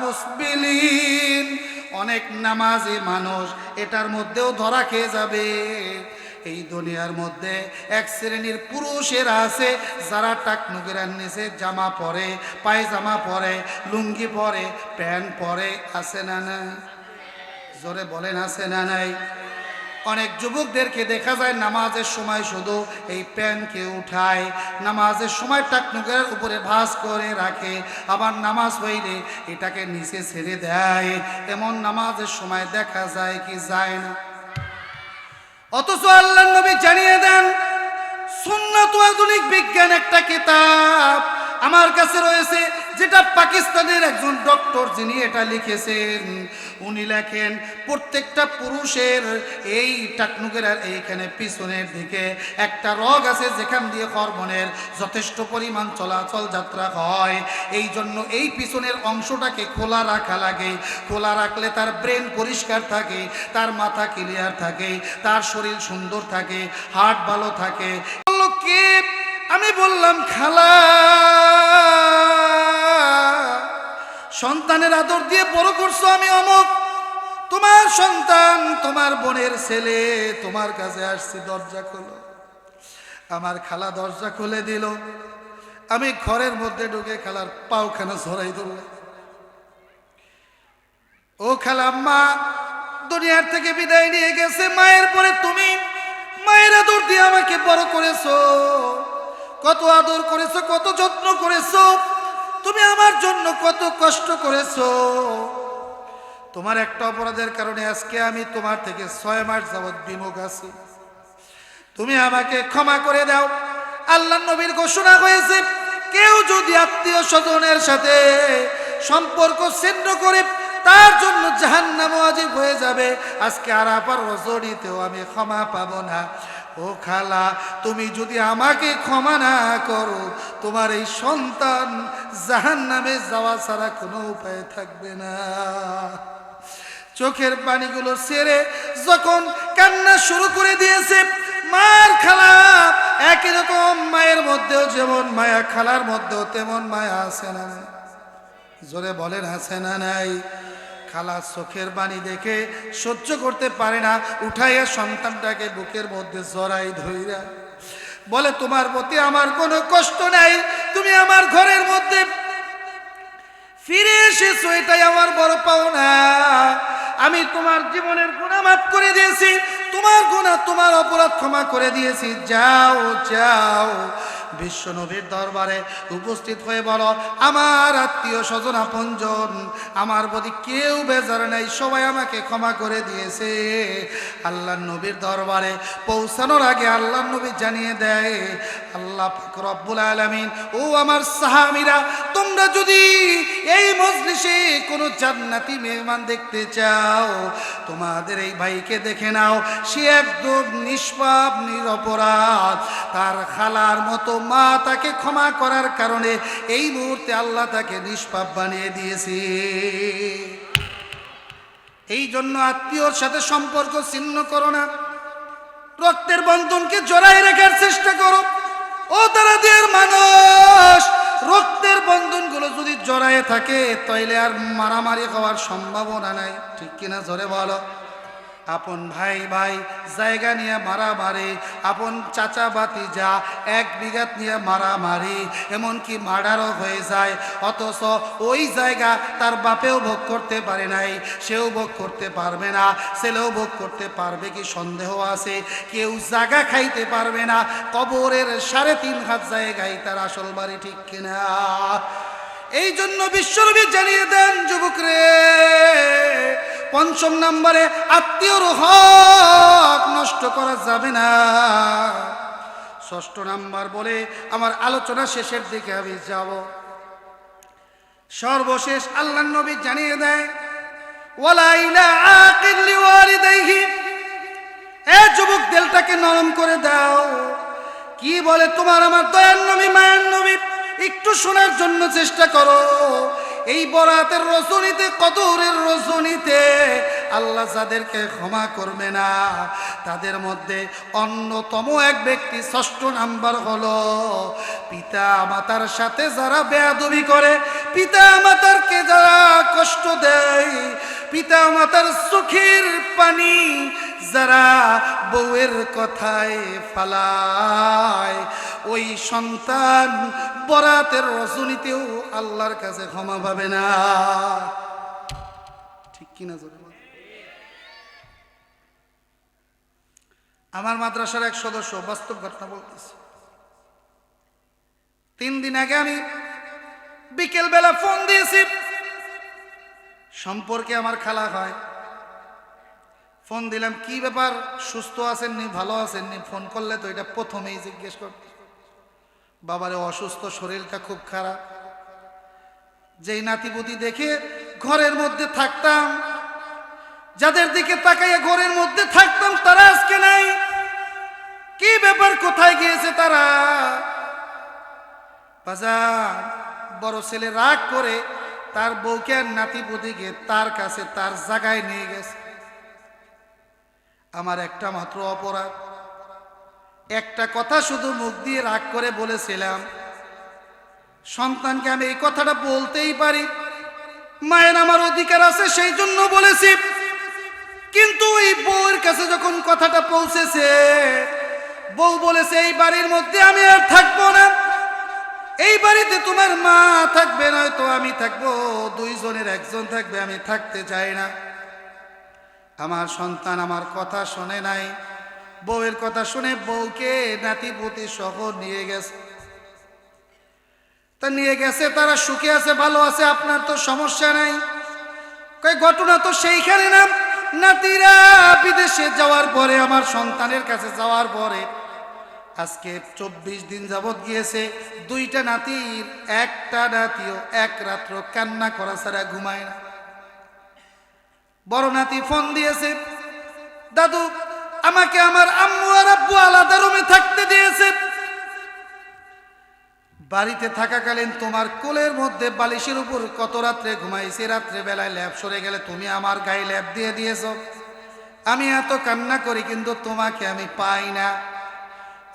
মুসবিলিন, অনেক নামাজি মানুষ এটার মধ্যেও ধরা খেয়ে যাবে। এই দুনিয়ার মধ্যে এক শ্রেণীর পুরুষেরা আছে যারা টাকনুকের নিচে জামা পরে, পায়জামা পরে, লুঙ্গি পরে, প্যান্ট পরে। আছে না নাই? জোরে বলেন, আছে না নাই? অনেক যুবকদেরকে দেখা যায় নামাজের সময় শুধু এই প্যান্টকে উঠায়, নামাজের সময় টাকনুকের উপরে ভাঁজ করে রাখে, আবার নামাজ হইলে এটাকে নিচে ছেড়ে দেয়। এমন নামাজের সময় দেখা যায় কি যায় না? অথচ আল্লাহর নবী জানিয়ে দেন, সুন্নাত ও আধুনিক বিজ্ঞান একটা কিতাব আমার কাছে রয়েছে, যেটা পাকিস্তানের একজন ডক্টর যিনি এটা লিখেছেন, উনি লেখেন প্রত্যেকটা পুরুষের এই টাকনুকের এইখানে পিছনের দিকে একটা রগ আছে, যেখান দিয়ে হরমোনের যথেষ্ট পরিমাণ চলাচল যাত্রা হয়। এই জন্য এই পিছনের অংশটাকে খোলা রাখা লাগে। খোলা রাখলে তার ব্রেন পরিষ্কার থাকে, তার মাথা ক্লিয়ার থাকে, তার শরীর সুন্দর থাকে, হার্ট ভালো থাকে। কে? আমি বললাম, খালা। সন্তানের আদর দিয়ে বড় করছো, আমি অমুক। তোমার সন্তান, তোমার বোনের ছেলে তোমার কাছে আসছি, দরজা খোলো। আমার খালা দরজা খুলে দিল। আমি ঘরের মধ্যে ঢুকে খালার পাওখানা ছড়াই ধরলাম। ও খালা, মা দুনিয়ার থেকে বিদায় নিয়ে গেছে। মায়ের পরে তুমি, মায়ের আদর দিয়ে আমাকে বড় করেছো, কত আদর করেছো, কত যত্ন করেছো, তুমি আমার জন্য কত কষ্ট করেছো। তোমার একটা অপরাধের কারণে আজকে আমি তোমার থেকে 6 মাস যাবৎ বিমুখ আছি। তুমি আমাকে ক্ষমা করে দাও। আল্লাহ নবীর ঘোষণা হয়েছে, কেউ যদি আত্মীয় স্বজনের সাথে সম্পর্ক ছিন্ন করে, তার জন্য জাহান্নাম ওয়াজিব হয়ে যাবে। আজকে আরাফার রজনীতেও আমি ক্ষমা পাবো না। ও খালা, তুমি যদি আমাকে ক্ষমা না করো, তোমার এই সন্তান জাহান্নামে যাওয়া ছাড়া কোনো উপায় থাকবে না। চোখের পানিগুলো ছেড়ে যখন কান্না শুরু করে দিয়েছে, মার খালা একই রকম, মায়ের মধ্যেও যেমন মায়া, খালার মধ্যেও তেমন মায়া আছে না? জোরে বলেন, আছে না নাই? খালা চোখের পানি দেখে সহ্য করতে পারে না, উঠাইয়া সন্তানটাকে বুকের মধ্যে জড়াই ধইরা বলে, তোমার প্রতি আমার কোনো কষ্ট নাই, তুমি আমার ঘরের মধ্যে ফিরে এসেছো, এটাই আমার বড় পাওনা। আমি তোমার জীবনের গুনাহ মাফ করে দিয়েছি, তোমার গুনাহ তোমার অপরাধ ক্ষমা করে দিয়েছি, যাও যাও বিশ্ব নবীর দরবারে উপস্থিত হয়ে বলো, আমার আত্মীয় স্বজন আপনজন আমার প্রতি কেউ বেজার নাই, সবাই আমাকে ক্ষমা করে দিয়েছে। আল্লাহর নবীর দরবারে পৌঁছানোর আগে আল্লাহর নবী জানিয়ে দেয়, আল্লাহ পাক রব্বুল আলামিন, ও আমার সাহাবীরা, তোমরা যদি এই মজলিসে কোনো জান্নাতি মেহমান দেখতে চাও, তোমাদের এই ভাইকে দেখে নাও, সে একদম নিষ্পাপ নিরপরাধ। তার খালার মতো মা তাকে ক্ষমা করার কারণে এই মুহূর্তে আল্লাহ তাকে নিষ্পাপ বানিয়ে দিয়েছে। এই জন্য আত্মীয়র সাথে সম্পর্ক ছিন্ন করো না, রক্তের বন্ধনকে জড়াই রাখার চেষ্টা করো। ও তারা দেয়ার মানুষ, রক্তের বন্ধনগুলো যদি জড়ায় থাকে তাইলে আর মারামারি হওয়ার সম্ভাবনা নাই, ঠিক কিনা জোরে বলো। আপন ভাই ভাই জায়গা নিয়ে মারামারি, আপন চাচা ভাতিজা এক বিঘাত নিয়ে মারামারি, এমনকি মার্ডারও হয়ে যায়। অথচ ওই জায়গা তার বাপেও ভোগ করতে পারে নাই, সেও ভোগ করতে পারবে না, ছেলেও ভোগ করতে পারবে কি সন্দেহ আছে। কেউ জায়গা খাইতে পারবে না, কবরের 3.5 হাত জায়গায় তার আসল বাড়ি, ঠিক কিনা। এই জন্য বিশ্বনবী জানিয়ে দেন, যুবকরে, 5 নম্বরে আত্মীয়র হক নষ্ট করা যাবে না। 6 নম্বর বলে আমার আলোচনা শেষের দিকে আমি যাব। সর্বশেষ আল্লাহর নবী জানিয়ে দেয়, ওয়ালা ইলা আকিল লিওয়ালিদাইহি, এ যুবক দিলটাকে নরম করে দাও। কি বলে তোমার আমার দয়ার নবী, মায়ের নবী, একটু শোনার জন্য চেষ্টা করো। এই বরাতের রজনীতে, কদরের রজনীতে আল্লাহ যাদেরকে ক্ষমা করবে না তাদের মধ্যে অন্যতম এক ব্যক্তি, 6 নাম্বার হলো পিতা মাতার সাথে যারা বেয়াদবি করে, পিতা মাতারকে যারা কষ্ট দেয়, পিতা মাতার চোখের পানি যারা বউয়ের কথায় ফালায়, ওই সন্তান বরাতের রজনীতেও আল্লাহর কাছে ক্ষমা পাবে না, ঠিক কিনা জোরে। আমার মাদ্রাসার এক সদস্য, বাস্তব ঘটনা বলতেছে, 3 দিন আগে আমি বিকেল বেলা ফোন দিয়েছি, সম্পর্কে আমার খালা হয়। ফোন দিলাম, কি ব্যাপার, সুস্থ আছেননি, ভালো আছেননি? ফোন করলে তো এটা প্রথমেই জিজ্ঞেস করতে। বাবারে অসুস্থ, শরীরটা খুব খারাপ। যেই নাতিপুতি দেখে ঘরের মধ্যে থাকতাম, যাদের দিকে তাকাইয়া ঘরের মধ্যে থাকতাম, তারা আজকে নাই। কি ব্যাপার, কোথায় গিয়েছে তারা? বাজার বড় ছেলে রাগ করে তার বউকে আর নাতিপুতিকে তার কাছে, তার জায়গায় নিয়ে গেছে। আমার একটা মাত্র অপরাধ, একটা কথা শুধু মুখ দিয়ে রাগ করে বলেছিলাম। সন্তানকে আমি এই কথাটা বলতেই পারি, মায়ের আমার অধিকার আছে, সেই জন্য বলেছি। কিন্তু এই বউয়ের কাছে যখন কথাটা পৌঁছেছে, বউ বলেছে, এই বাড়ির মধ্যে আমি আর থাকবো না, এই বাড়িতে তোমার মা থাকবে, নয়তো আমি থাকবো, 2 জনের 1 জন থাকবে, আমি থাকতে চাই না। আমার সন্তান আমার কথা শোনে নাই, বউয়ের কথা শুনে বউকে নাতিপুতি সহ নিয়ে গেছে। তা নিয়ে গেছে, তারা সুখে আছে, ভালো আছে, আপনার তো সমস্যা নাই। কই ঘটনা তো সেইখানে না, নাতিরা বিদেশে যাওয়ার পরে, আমার সন্তানের কাছে যাওয়ার পরে আজকে 24 দিন যাবৎ গিয়েছে, 2টা নাতির একটা নাতিও এক রাত্র কান্না করা ছাড়া ঘুমায় না। বড় নাতি ফোন দিয়েছে, দাদু আমাকে আমার আম্মু আর আব্বু আলাদা রুমে থাকতে দিয়েছে। বাড়িতে থাকাকালীন তোমার কোলের মধ্যে বালিশের উপর কত রাত্রে ঘুমাইছি, রাত্রে বেলায় ল্যাপ সরে গেলে তুমি আমার গায়ে ল্যাপ দিয়ে দিয়েছ। আমি এত কান্না করি কিন্তু তোমাকে আমি পাই না।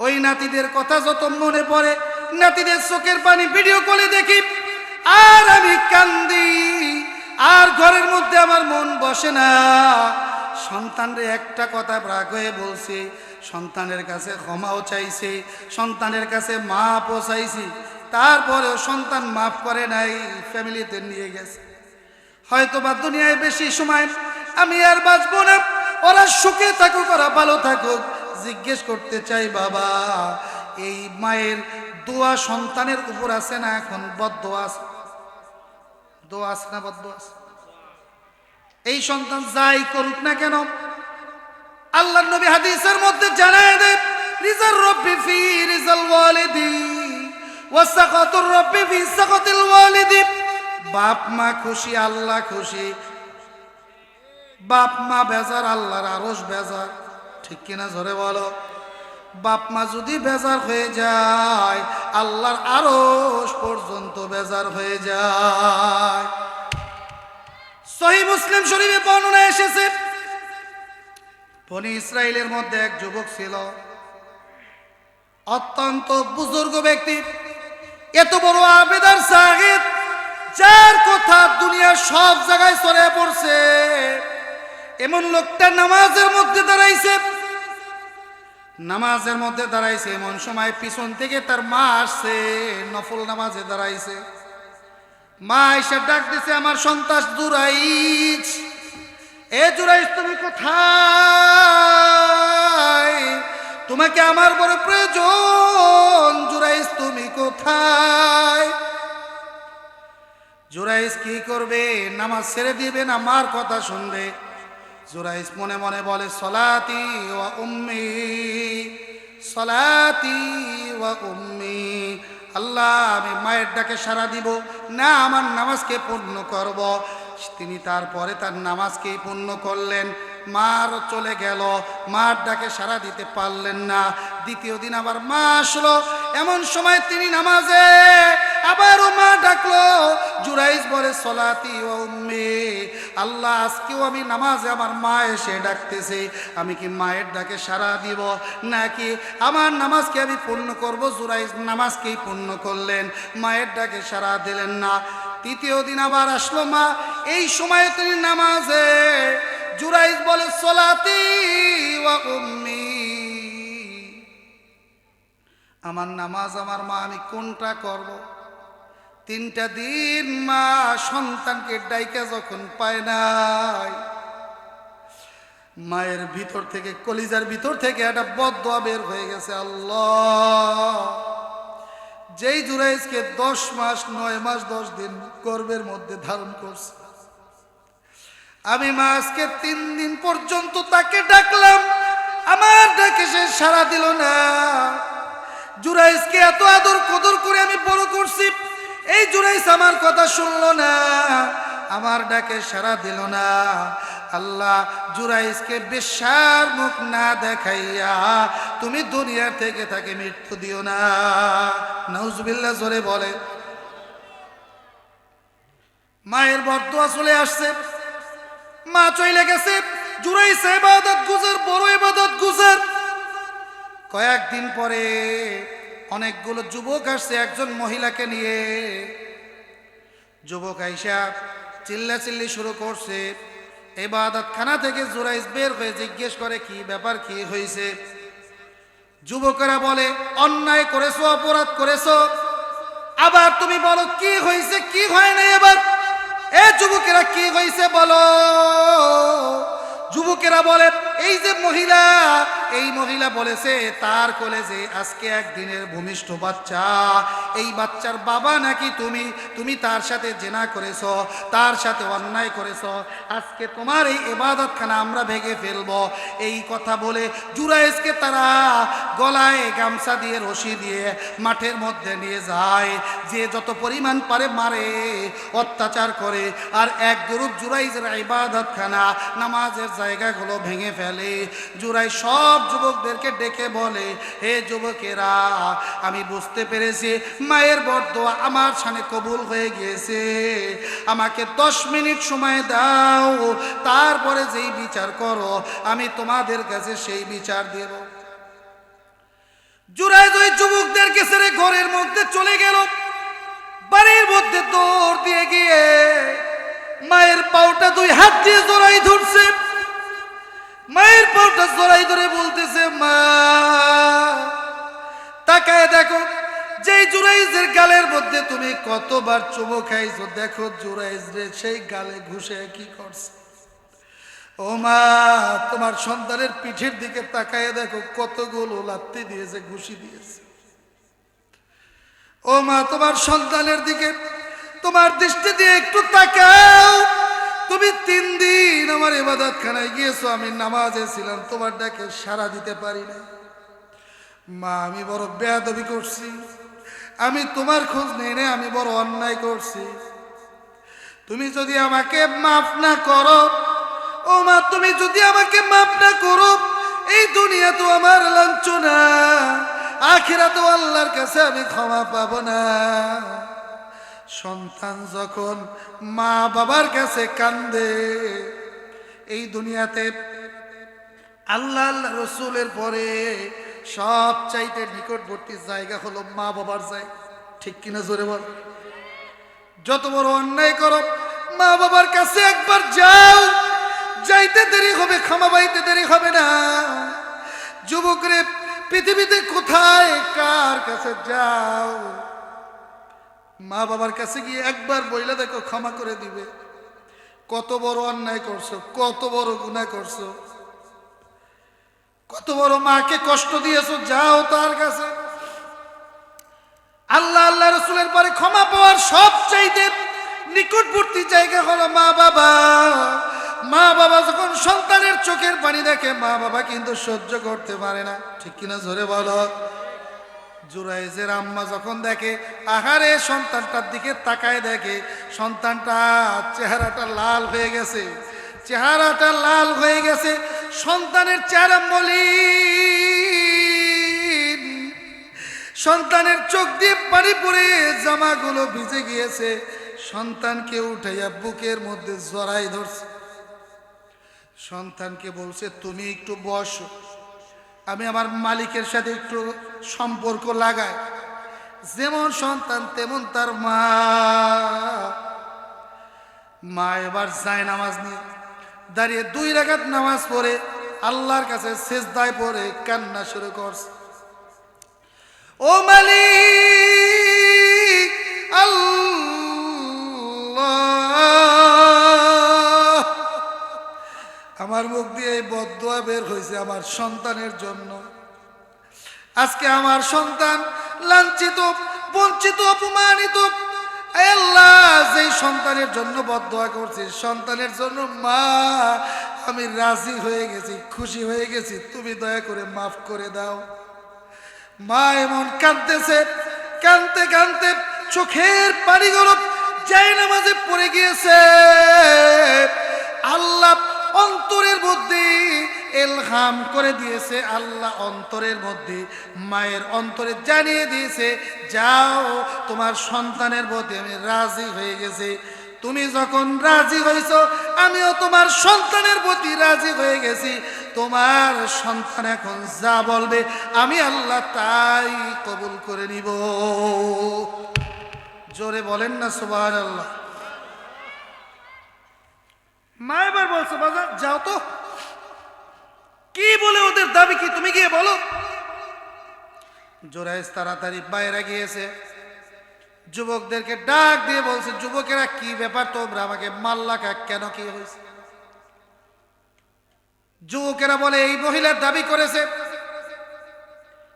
ওই নাতিদের কথা যত মনে পড়ে, নাতিদের চোখের পানি ভিডিও কলে দেখি, আর আমি কান্দি, আর ঘরের মধ্যে আমার মন বসে না। সন্তানরে একটা কথা রাগ হয়ে বলছি, সন্তানের কাছে ক্ষমাও চাইছি, সন্তানের কাছে মাফও চাইছি, তারপরেও সন্তান মাফ করে নাই, ফ্যামিলিতে নিয়ে গেছে। হয়তো বা দুনিয়ায় বেশি সময় আমি আর বাঁচবো না, ওরা সুখে থাকুক, ওরা ভালো থাকুক। জিজ্ঞেস করতে চাই বাবা, এই মায়ের দোয়া সন্তানের উপর আছে না এখন বদদোয়া আছে? দোয়া আছে না বদদোয়া আছে? এই সন্তান যাই করুক না কেন, আল্লাহর নবী হাদিসের মধ্যে জানায় দেন, রিজার রব্বি ফি রিজাল ওয়ালিদি ওয়া সাকাতুর রব্বি ফি সাকাতিল ওয়ালিদি। বাপ মা খুশি, আল্লাহ খুশি। বাপ মা বেজার, আল্লাহর আরশ বেজার। ঠিক কিনা জোরে বলো? বাপ মা যদি বেজার হয়ে যায়, আল্লাহর আরশ পর্যন্ত বেজার হয়ে যায়। সহিহ মুসলিম শরীফে বর্ণনা এসেছে, বনি ইসরাইলের মধ্যে এক যুবক ছিল, অত্যন্ত বুজুর্গ ব্যক্তি, এত বড় আবেদার সাহিদ, যার কথা দুনিয়ার সব জায়গায় ছড়িয়ে পড়ছে। এমন লোকটা নামাজের মধ্যে দাঁড়াইছে, নামাজের মধ্যে দাঁড়াইছে, এমন সময় পিছন থেকে তার মা আসছে, নফল নামাজে দাঁড়াইছে। মা এসে ডাক দিছে, আমার সন্তান জুরাইজ, এ জুরাইজ তুমি কোথায়? তোমাকে আমার বড় প্রয়োজন। জুরাইজ তুমি কোথায়? জুরাইজ কি করবে? নামাজ ছেড়ে দিবে না মার কথা শুনবে? জুরাইজ মনে মনে বলে, সলাতি ওয়া উম্মি, সলাতি ওয়া উম্মি। আল্লাহ, আমি মায়ের ডাকে সাড়া দিব না আমার নামাজকে পূর্ণ করব। তিনি তারপরে তার নামাজকেই পূর্ণ করলেন। মার চলে গেল, মার ডাকে সাড়া দিতে পারলেন না। দ্বিতীয় দিন আবার মা আসলো, এমন সময় তিনি নামাজে, আবারও মা ডাকলো। জুরাইজ বলে, সলাতি ও উম্মি, আল্লাহ আজকেও আমি নামাজে আমার মা এসে ডাকতেছে, আমি কি মায়ের ডাকে সাড়া দিব নাকি আমার নামাজকে আমি পূর্ণ করব? জুরাইজ নামাজকেই পূর্ণ করলেন, মায়ের ডাকে সাড়া দিলেন না। তৃতীয় দিন আবার আসলো মা, এই সময় তিনি নামাজে। জুরাইজ বলে, সলাতি ওয়া উম্মি, আমার নামাজ আমার মা, আমি কোনটা করব? 3টা দিন মা সন্তানকে ডাইকা যখন পায় নাই, মায়ের ভিতর থেকে, কলিজার ভিতর থেকে একটা বদদোয়া বের হয়ে গেছে। আল্লাহ, যেই জুরাইজকে 10 মাস 9 মাস 10 দিন গর্ভের মধ্যে ধারণ করছে, আমি মা আজকে 3 দিন পর্যন্ত তাকে ডাকলাম, আমার ডাকে সে সাড়া দিল না। জুরাইজকে এত আদর কদর করে আমি বড় করছি, এই জুরাইজ আমার কথা শুনলো না, আমার ডাকে সাড়া দিল না। আল্লাহ, জুরাইজকে বেশ্যার মুখ না দেখাইয়া তুমি দুনিয়ার থেকে তাকে মৃত্যু দিও না। নাউজুবিল্লাহ জোরে বলে। মায়ের বদদোয়া চলে আসছে, মা চলে গেছে। জুরাইজ ইবাদত গুজার, বড় ইবাদত গুজার। কয়েকদিন পরে অনেকগুলো যুবক আসছে একজন মহিলাকে নিয়ে। যুবক আইসা চিল্লাচিল্লি শুরু করছে। ইবাদত খানা থেকে জুরাইজ বের হয়ে জিজ্ঞেস করে, কি ব্যাপার, কি হয়েছে? যুবকেরা বলে, অন্যায় করেছো, অপরাধ করেছো। আবার তুমি বলো কি হয়েছে, কি হয় না। এবার এ যুবকেরা কি হয়েছে বলো। যুবকেরা বলে, এই যে মহিলা, এই মহিলা বলেছে তার কলেজে আজকে একদিনের ভূমিষ্ঠ বাচ্চা, এই বাচ্চার বাবা নাকি তুমি, তুমি তার সাথে জেনা করেছো, তার সাথে অন্যায় করেছো, আজকে তোমার এই ইবাদতখানা আমরা ভেঙে ফেলবো। এই কথা বলে জুরাইজকে তারা গলায় গামছা দিয়ে, রশি দিয়ে মাঠের মধ্যে নিয়ে যায়, যে যত পরিমাণ পারে মারে, অত্যাচার করে। আর এক গ্রুপ জুরাইজের ইবাদতখানা, নামাজের জায়গাগুলো ভেঙে ফেলে। জুরাইজ সব যুবকদেরকে ডেকে বলে, হে যুবকেরা, আমি বুঝতে পেরেছি মায়ের বদদোয়া আমার সামনে কবুল হয়ে গিয়েছে, আমাকে 10 মিনিট সময় দাও, তারপরে যেই বিচার করো আমি তোমাদের কাছে সেই বিচার দেব। জুরাইজ ওই যুবকদেরকে ছেড়ে ঘরের মধ্যে চলে গেল। বাড়ির মধ্যে দৌড় দিয়ে গিয়ে মায়ের পাউটা 2 হাত দিয়ে জড়াই ধরছে। মায়ের পাউটা জড়াই ধরে বলতেছে, মা তাকায় দেখো, যেই জুরাইজের গালের মধ্যে তুমি কতবার চুমো খাইছো, দেখো জুরাইজ রে সেই গালে ঘুষে কি করছে। ও মা, তোমার সন্তানের পিঠের দিকে তাকায় দেখো কতগুলো লাথি দিয়েছে, ঘুষি দিয়েছে। ও মা, তোমার সন্তানের দিকে তোমার দৃষ্টি দিয়ে একটু তাকাও। তুমি 3 দিন আমার ইবাদতখানায় গিয়েছো, আমি নামাজে ছিলাম, তোমার ডাকে সাড়া দিতে পারি না। মা, আমি বড় বেয়াদবি করছি, আমি তোমার খোঁজ নেই না, আমি বড় অন্যায় করছি। তুমি যদি আমাকে মাফ না করো, ও মা, তুমি যদি আমাকে মাফ না করো, এই দুনিয়া তো আমার লাঞ্ছনা, আখিরাতে আল্লাহর কাছে আমি ক্ষমা পাবো না। সন্তান যখন মা বাবার কাছে কান্দে, এই দুনিয়াতে আল্লাহ আল্লাহ রসুলের পরে সবচাইতে নিকটবর্তী জায়গা হলো মা বাবার জায়গা। ঠিক কিনা জোরে বল? যত বড় অন্যায় করো, মা বাবার কাছে একবার যাও, যাইতে দেরি হবে, ক্ষমা পাইতে দেরি হবে না। যুবকরে, পৃথিবীতে কোথায় কার কাছে যাও, মা বাবার কাছে গিয়ে একবার বইলা দেখো, ক্ষমা করে দিবে। কত বড় অন্যায় করছো, কত বড় গুনাহ করছো, কত বড় মাকে কষ্ট দিয়েছো, যাও তার কাছে। আল্লাহ আল্লাহ রসুলের পরে ক্ষমা পাওয়ার সবচাইতে নিকটবর্তী জায়গা হলো মা বাবা। মা বাবা যখন সন্তানের চোখের পানি দেখে, মা বাবা কিন্তু সহ্য করতে পারে না। ঠিক কিনা জোরে বলো? জুরাইজের আম্মা যখন দেখে, আহারে, সন্তানটার দিকে তাকায় দেখে সন্তানটা চেহারাটা লাল হয়ে গেছে, চেহারাটা লাল হয়ে গেছে, সন্তানের চেহারা মলিন, সন্তানের চোখ দিয়ে পানি পড়ে জামাগুলো ভিজে গিয়েছে, সন্তানকে উঠাইয়া বুকের মধ্যে জড়াই ধরছে। সন্তানকে বলছে, তুমি একটু বসো, আমি আমার মালিকের সাথে একটু সম্পর্ক লাগাই। যেমন সন্তান তেমন তার মা। মা এবার যায় নামাজ নিয়ে দাঁড়িয়ে 2 রাকাত নামাজ পড়ে আল্লাহর কাছে সিজদায় পড়ে কান্না শুরু করছে। ও মালিক আল্লাহ, আমার মুখ দিয়ে এই বদদোয়া বের হয়েছে আমার সন্তানের জন্য। আজকে আমার সন্তান লাঞ্ছিত, বঞ্চিত, অপমানিত। আল্লাহ, যেই সন্তানের জন্য বদদোয়া করছি, সন্তানের জন্য মা আমি রাজি হয়ে গেছি, খুশি হয়ে গেছি, তুমি দয়া করে মাফ করে দাও। মা এমন কাঁদতেছে, কাঁদতে কাঁদতে চোখের পানিগুলো জায়নামাজে পড়ে গিয়েছে। আল্লাহ অন্তরের মধ্যে ইলহাম করে দিয়েছে, আল্লাহ অন্তরের মধ্যে, মায়ের অন্তরে জানিয়ে দিয়েছে, যাও, তোমার সন্তানের প্রতি আমি রাজি হয়ে গেছি। তুমি যখন রাজি হয়েছ, আমিও তোমার সন্তানের প্রতি রাজি হয়ে গেছি। তোমার সন্তান এখন যা বলবে আমি আল্লাহ তাই কবুল করে নিব। জোরে বলেন না সুবহানাল্লাহ। মা এবার বলছে, বাবা যাও তো, কি বলে ওদের দাবি কি তুমি গিয়ে বলো। জোরাইজ তাড়াতাড়ি বাইরে গিয়েছে, যুবকদেরকে ডাক দিয়ে বলছে, যুবকেরা কি ব্যাপার, তোমরা আমাকে মারলা কেন, কি হয়েছে? যুবকেরা বলে, এই মহিলার দাবি করেছে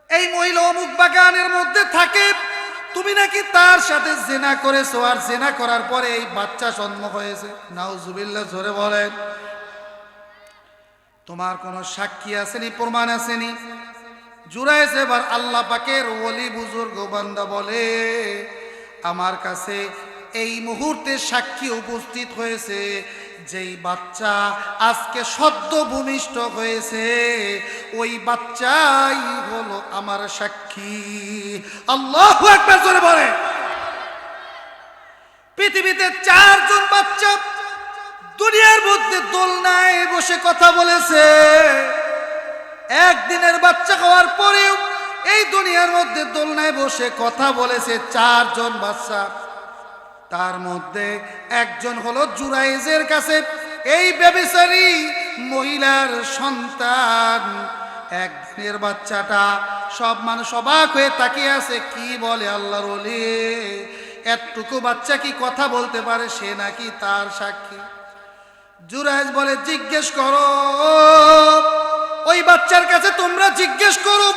এই মহিলা অমুক বাগানের মধ্যে থাকে, তুমি নাকি তার সাথে জেনা করেছো, আর জেনা করার পরে এই বাচ্চা জন্ম হয়েছে। নাউজুবিল্লাহ, জোরে বলেন। তোমার কোনো সাক্ষী আসেনি, প্রমাণ আসেনি? জুরাইজ এবার আল্লাহ পাকের ওলি বুজুর্গ বান্দা বলে, আমার কাছে এই মুহূর্তে সাক্ষী উপস্থিত হয়েছে, যেই বাচ্চা আজকে সদ্য ভূমিষ্ঠ হয়েছে, ওই বাচ্চাই হলো আমার সাক্ষী। আল্লাহু আকবার, জোরে বলে। পৃথিবীতে 4 জন বাচ্চা দুনিয়ার মধ্যে দোলনায় বসে কথা বলেছে। একদিনের বাচ্চা হওয়ার পরেও এই দুনিয়ার মধ্যে দোলনায় বসে কথা বলেছে 4 জন বাচ্চা। তার মধ্যে একজন হলো জুরাইজের কাছে এই ব্যভিচারী মহিলার সন্তান। একদিনের বাচ্চাটা, সব মানুষ অবাক হয়ে তাকিয়ে আছে, কি বলে আল্লাহর ওলি, এতটুকু বাচ্চা কি কথা বলতে পারে? সে নাকি তার সাক্ষী। জুরাইজ বলে জিজ্ঞেস করো, ওই বাচ্চার কাছে তোমরা জিজ্ঞেস করো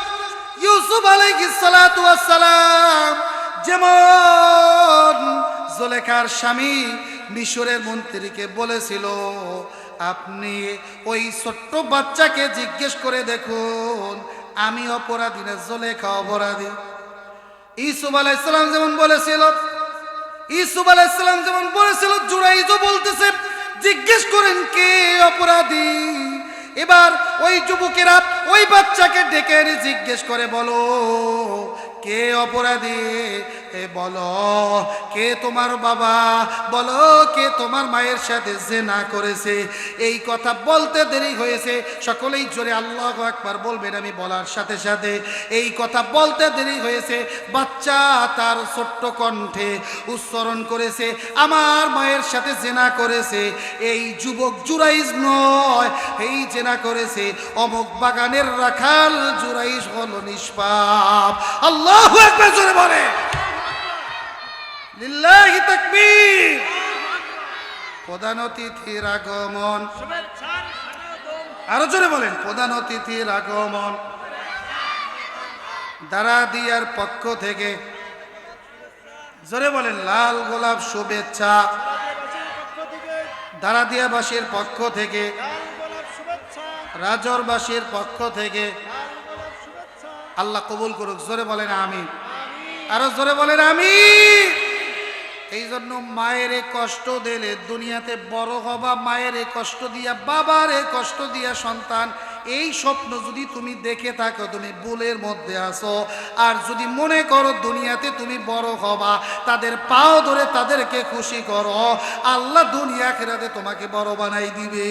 ইউসুফ আলাইহিস সালাতু ওয়াস সালাম যেমন জুলেখার স্বামী মিশরের মন্ত্রীকে বলেছিল, আপনি ওই ছোট্ট বাচ্চাকে জিজ্ঞেস করে দেখুন আমি অপরাধী না জুলেখা অপরাধী। ইউসুফ আলাইহিস সালাম যেমন বলেছিল, ইউসুফ আলাইহিস সালাম যেমন বলেছিল, জুরাইজও বলতেছে জিজ্ঞেস করেন কে অপরাধী। এবার ওই যুবকেরা ওই বাচ্চাকে ডেকে এনে জিজ্ঞেস করে বলো কে অপরাধী, বলো কে তোমার বাবা, বলো কে তোমার মায়ের সাথে জিনা করেছে। এই কথা বলতে দেরি হয়েছে, সকলেই জোরে আল্লাহু আকবার বলবেন আমি বলার সাথে সাথে। এই কথা বলতে দেরি হয়েছে, বাচ্চা তার ছোট্ট কণ্ঠে উচ্চারণ করেছে আমার মায়ের সাথে জিনা করেছে। এই যুবক জুরাইজ নয়, এই জিনা করেছে অমুক বাগানের রাখাল জুরাইজ হলো নিষ্পাপ। আল্লাহু আকবার জোরে বলে, লিল্লাহি তাকবীর। প্রধান অতিথির আগমন, আরো জোরে বলেন প্রধান অতিথির আগমন। দারাদিয়ার পক্ষ থেকে জোরে বলেন লাল গোলাপ শুভেচ্ছা। দারাদিয়াবাসীর পক্ষ থেকে, রাজরবাসীর পক্ষ থেকে আল্লাহ কবুল করুক। জোরে বলেন আমিন, আরো জোরে বলেন আমিন। এই জন্য মায়ের কষ্ট দিলে দুনিয়াতে বড় হবা, মায়ের কষ্ট দিয়া বাবার কষ্ট দিয়া সন্তান, এই স্বপ্ন যদি তুমি দেখে থাকো তুমি ভুলের মধ্যে আসো। আর যদি মনে করো দুনিয়াতে তুমি বড় হবা, তাদের পাও ধরে তাদেরকে খুশি করো, আল্লাহ দুনিয়া আখিরাতে তোমাকে বড় বানাই দিবে।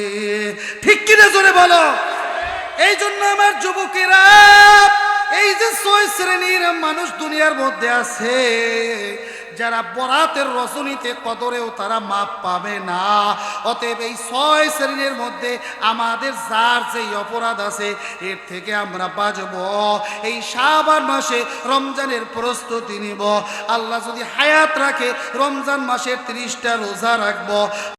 ঠিক কিনা জোরে বলো। এই জন্য আমার যুবকেরা, এই যে ৬ শ্রেণীর মানুষ দুনিয়ার মধ্যে আছে, যারা বরাতের রজনীতে কদরেও তারা মাপ পাবে না। অতএব এই ৬ শ্রেণীর মধ্যে আমাদের যার যেই অপরাধ আছে এর থেকে আমরা বাঁচব। এই শাবান মাসে রমজানের প্রস্তুতি নিব। আল্লাহ যদি হায়াত রাখে রমজান মাসের ৩০টা রোজা রাখবো।